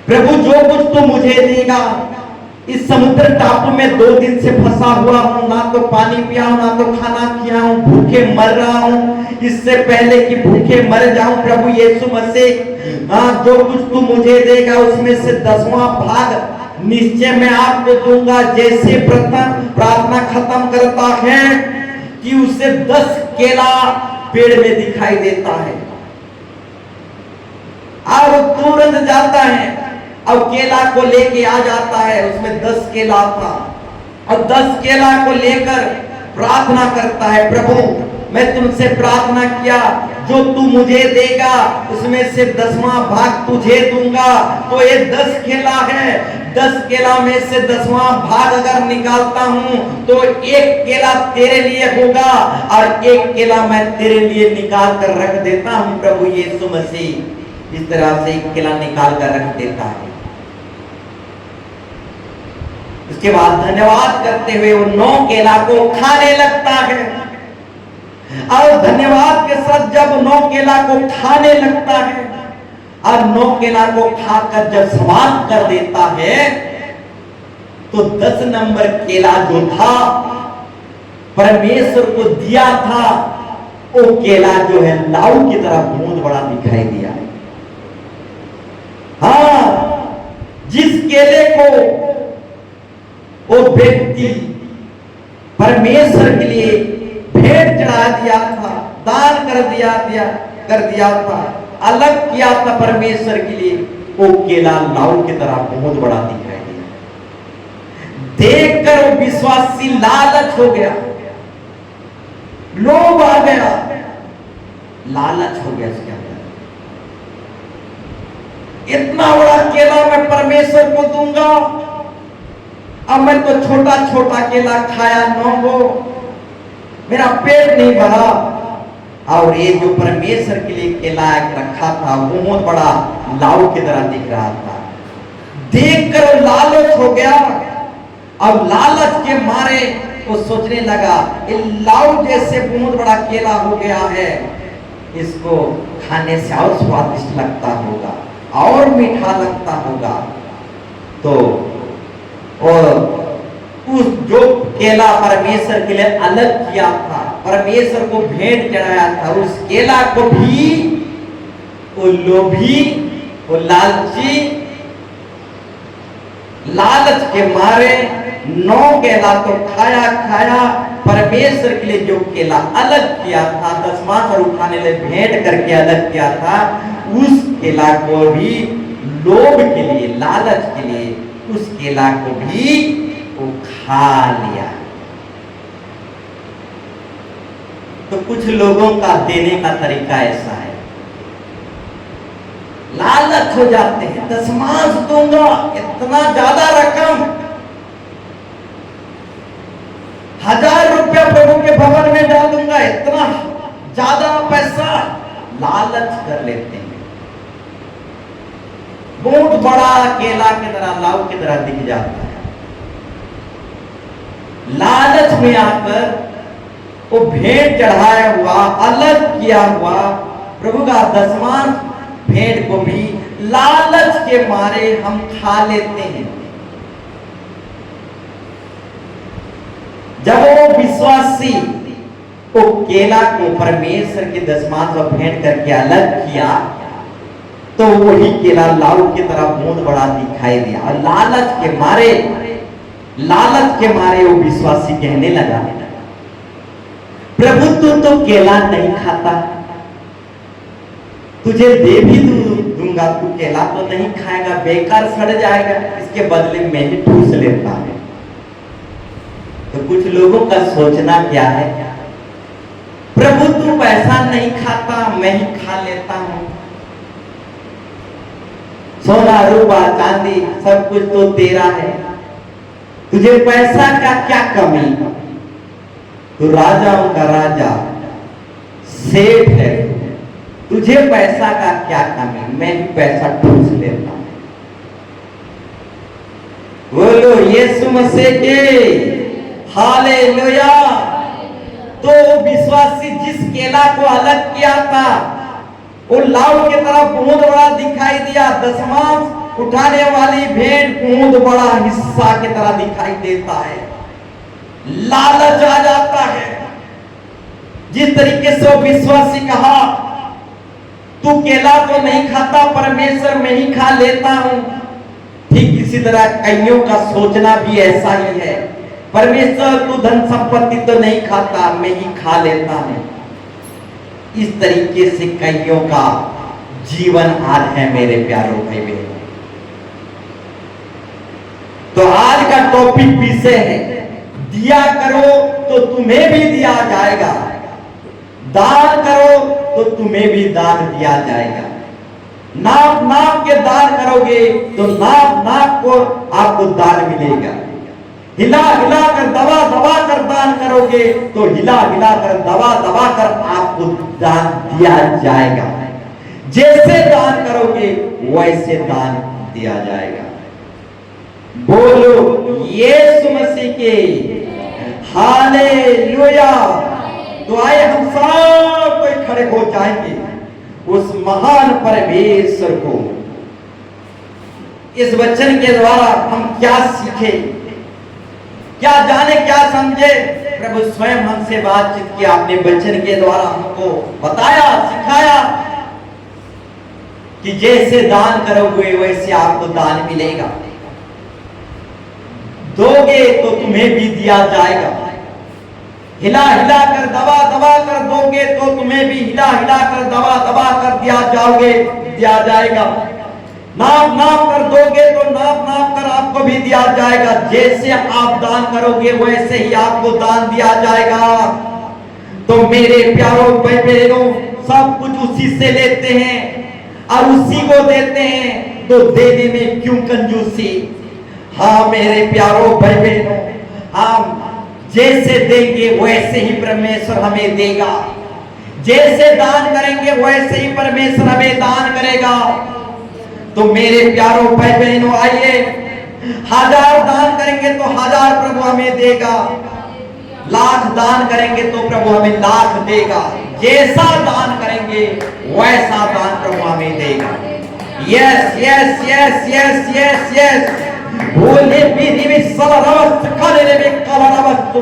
प्रभु जो कुछ तू मुझे देगा, इस समुद्र टापू में 2 दिन से फंसा हुआ हूं, ना तो पानी पिया हूं, ना तो खाना किया हूं, भूखे मर रहा हूं। इससे पहले कि भूखे मर जाऊं, प्रभु यीशु मसीह, जो कुछ तू मुझे देगा उसमें से 10वां भाग निश्चय मैं आपको दूंगा। जैसे प्रार्थना खत्म करता है कि उसे 10 केला पेड़ में दिखाई देता है। अब तुरंत जाता है, अब केला को लेके आ जाता है। उसमें 10 केला था और 10 केला को लेकर प्रार्थना करता है, प्रभु मैं तुमसे प्रार्थना किया, जो तू मुझे देगा उसमें से 10वां भाग तुझे दूंगा। तो ये 10 केला है, 10 केला में से 10वां भाग अगर निकालता हूं तो 1 केला तेरे लिए होगा और 1 केला मैं तेरे लिए निकाल कर रख देता हूं। प्रभु यीशु मसीह इस तरह से 1 केला निकाल कर रख देता है। उसके बाद धन्यवाद करते हुए वो 9 केला को खाने लगता है और धन्यवाद के साथ जब 9 केला को खाने लगता है और 9 केला को खाकर जब समाप्त कर देता है, तो 10 नंबर केला जो था परमेश्वर को दिया था, वो केला जो है लाऊ की तरह बहुत बड़ा दिखाई दिया। हाँ, जिस केले को वो व्यक्ति परमेश्वर के लिए भेंट चढ़ा दिया था, दान कर दिया था, अलग किया था परमेश्वर के लिए, वो केला लाऊ की तरह बहुत बड़ा दिखाई दिया। देखकर वो विश्वासी लालच हो गया, लोभ आ गया, लालच हो गया इसके अंदर। इतना बड़ा केला मैं परमेश्वर को दूंगा, अब मैं तो छोटा छोटा केला खाया 9 को, मेरा पेट नहीं भरा। और ये जो परमेश्वर के लिए केला रखा था वो बहुत बड़ा लाऊ की तरह दिख रहा था। देखकर लालच हो गया। अब लालच के मारे वो सोचने लगा, ये लाऊ जैसे बहुत बड़ा केला हो गया है, इसको खाने से और स्वादिष्ट लगता होगा और मीठा लगता होगा। तो और उस जो केला परमेश्वर के लिए अलग किया था, परमेश्वर को भेंट चढ़ाया था, उस केला को भी वो लोभी, वो लालची, लालच के मारे 9 केला तो खाया, परमेश्वर के लिए जो केला अलग किया था, दशमांश उठाने ले भेंट करके अलग किया था, उस केला को भी लोभ के लिए, लालच के लिए उस केला को भी वो खा लिया। तो कुछ लोगों का देने का तरीका ऐसा है, लालच हो जाते हैं, दशमांश दूंगा, इतना ज्यादा रकम, 1000 रुपया प्रभु के भवन में डालूंगा, इतना ज्यादा पैसा, लालच कर लेते हैं। बहुत बड़ा केला की तरह, लाव की तरह दिख जाता है। लालच में आकर वो भेंट चढ़ाया हुआ, अलग किया हुआ प्रभु का दशमांश भेंट को भी लालच के मारे हम खा लेते हैं। जब वो विश्वासी वो केला को परमेश्वर के दशमांश और भेंट करके अलग किया, तो वही केला लाऊ की तरह बहुत बड़ा दिखाई दिया। और लालच के मारे वो विश्वासी कहने लगा, प्रभु तू तो केला नहीं खाता, तुझे दे भी दूंगा, तू केला तो नहीं खाएगा, बेकार सड़ जाएगा, इसके बदले मैं ही ठूस लेता हूं। तो कुछ लोगों का सोचना क्या है, प्रभु तू पैसा नहीं खाता, मैं ही खा लेता हूं, सोना रूपा चांदी सब कुछ तो तेरा है, तुझे पैसा का क्या कमी, तू राजाओं का राजा सेठ है, तुझे पैसा का क्या कमी, मैं भी पैसा ठूस लेता हूं। बोलो यीशु मसीह के हालेलुया। तो विश्वासी जिस केला को अलग किया था, वो लाव की तरह बहुत बड़ा दिखाई दिया, दशमांश उठाने वाली भेंट बहुत बड़ा हिस्सा की तरह दिखाई देता है, लालच आ जाता है। जिस तरीके से वो विश्वासी कहा, तू केला तो नहीं खाता, परमेश्वर मैं ही खा लेता हूं, ठीक इसी तरह कईयों का सोचना भी ऐसा ही है, परमेश्वर तू धन संपत्ति तो नहीं खाता, मैं ही खा लेता हूं। इस तरीके से कईयों का जीवन आज है मेरे प्यारों भाई बहनों। तो आज का टॉपिक विषय है, दिया करो तो तुम्हें भी दिया जाएगा, दान करो तो तुम्हें भी दान दिया जाएगा। नाप नाप के दान करोगे तो नाप नाप को आपको दान मिलेगा। हिला हिला कर दबा दबा कर दान करोगे तो हिला हिला कर दबा दबा कर आपको दान दिया जाएगा। जैसे दान करोगे वैसे दान दिया जाएगा। बोलो यीशु मसीह के हालेलुया। तो आइए हम सब कोई खड़े हो जाएंगे, उस महान परमेश्वर को इस वचन के द्वारा हम क्या सीखे, क्या जाने, क्या समझे। प्रभु स्वयं हमसे बातचीत किया, अपने वचन के द्वारा हमको बताया, सिखाया कि जैसे दान करोगे वैसे आपको दान मिलेगा, दोगे तो तुम्हें भी दिया जाएगा। हिला हिला कर दबा दबा कर दोगे तो तुम्हें भी हिला हिला कर दबा दबा कर दिया जाएगा। नाप नाप कर दोगे तो नाप नाप कर आपको भी दिया जाएगा। जैसे आप दान करोगे वैसे ही आपको दान दिया जाएगा। तो मेरे प्यारों भाई बहनों, सब कुछ उसी से लेते हैं और उसी को देते हैं, तो देने में क्यों कंजूसी। हाँ मेरे प्यारों भाई बहनों, हम जैसे देंगे वैसे ही परमेश्वर हमें देगा। जैसे दान करेंगे वैसे ही परमेश्वर हमें दान करेगा। तो मेरे प्यारों भाई बहनों, आइए 1000 दान करेंगे तो 1000 प्रभु हमें देगा। लाख दान करेंगे तो प्रभु हमें लाख देगा। जैसा दान करेंगे वैसा दान प्रभु हमें देगा। Yes yes yes yes yes yes. बोले भी सलरवत खाने में कलरवत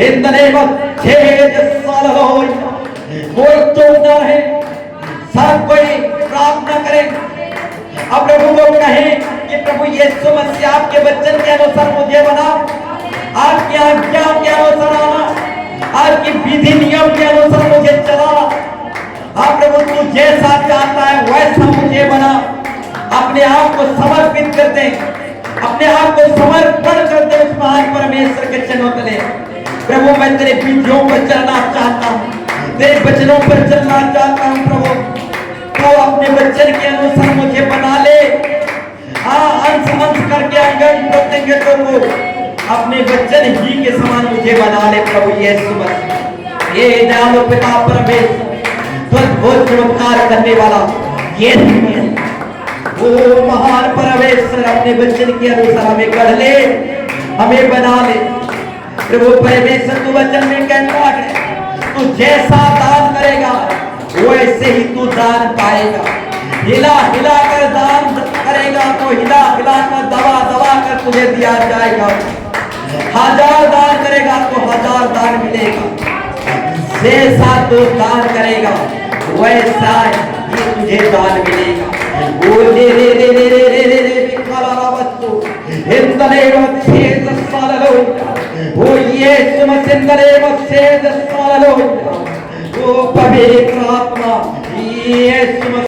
in the name of Jesus. कोई चूक ना रहे, सब कोई प्रार्थना करें। अब प्रभु को कहें कि प्रभु यीशु मसीह आपके वचन के अनुसार मुझे बना, आपकी आज्ञा के अनुसार आना, आपकी विधि नियम के अनुसार मुझे चला। हाँ प्रभु, तू जैसा चाहता है वैसा मुझे बना। अपने आप को समर्पित कर दे, अपने आप को समर्पण कर दे उस महान परमेश्वर के चरणों तले। प्रभु मैं तेरे विधियों पर चलना चाहता हूँ, तेरे वचनों पर चलना चाहता हूँ। प्रभु तो अपने वचन के अनुसार मुझे बना ले। हाँ, अंश अंश करके अंग प्रत्यंगों को अपने वचन ही के समान मुझे बना ले। प्रभु यीशु मसीह, ये दयालु पिता परमेश्वर, बहुत चमत्कार करने वाला ये वो महान परमेश्वर अपने वचन के अनुसार हमें गढ़ ले, हमें बना ले। प्रभु परमेश्वर तू वचन में कहता है तू जैसा दान करेगा वैसे ही तू दान पाएगा। हिला हिला कर दान करेगा तो हिला हिला कर दबा दबा कर तुझे दिया जाएगा। 1000 दान करेगा तो 1000 दान मिलेगा। जैसा तू दान करेगा वैसा ही तुझे दान मिलेगा। ओ रे रे रे रे रे रे रे रे काला बच्चों हिंदले बच्चे दसालो, ओ यीशु मसीह हिंदले बच्चे दसालो, ओ पवित्र आत्मा यीशु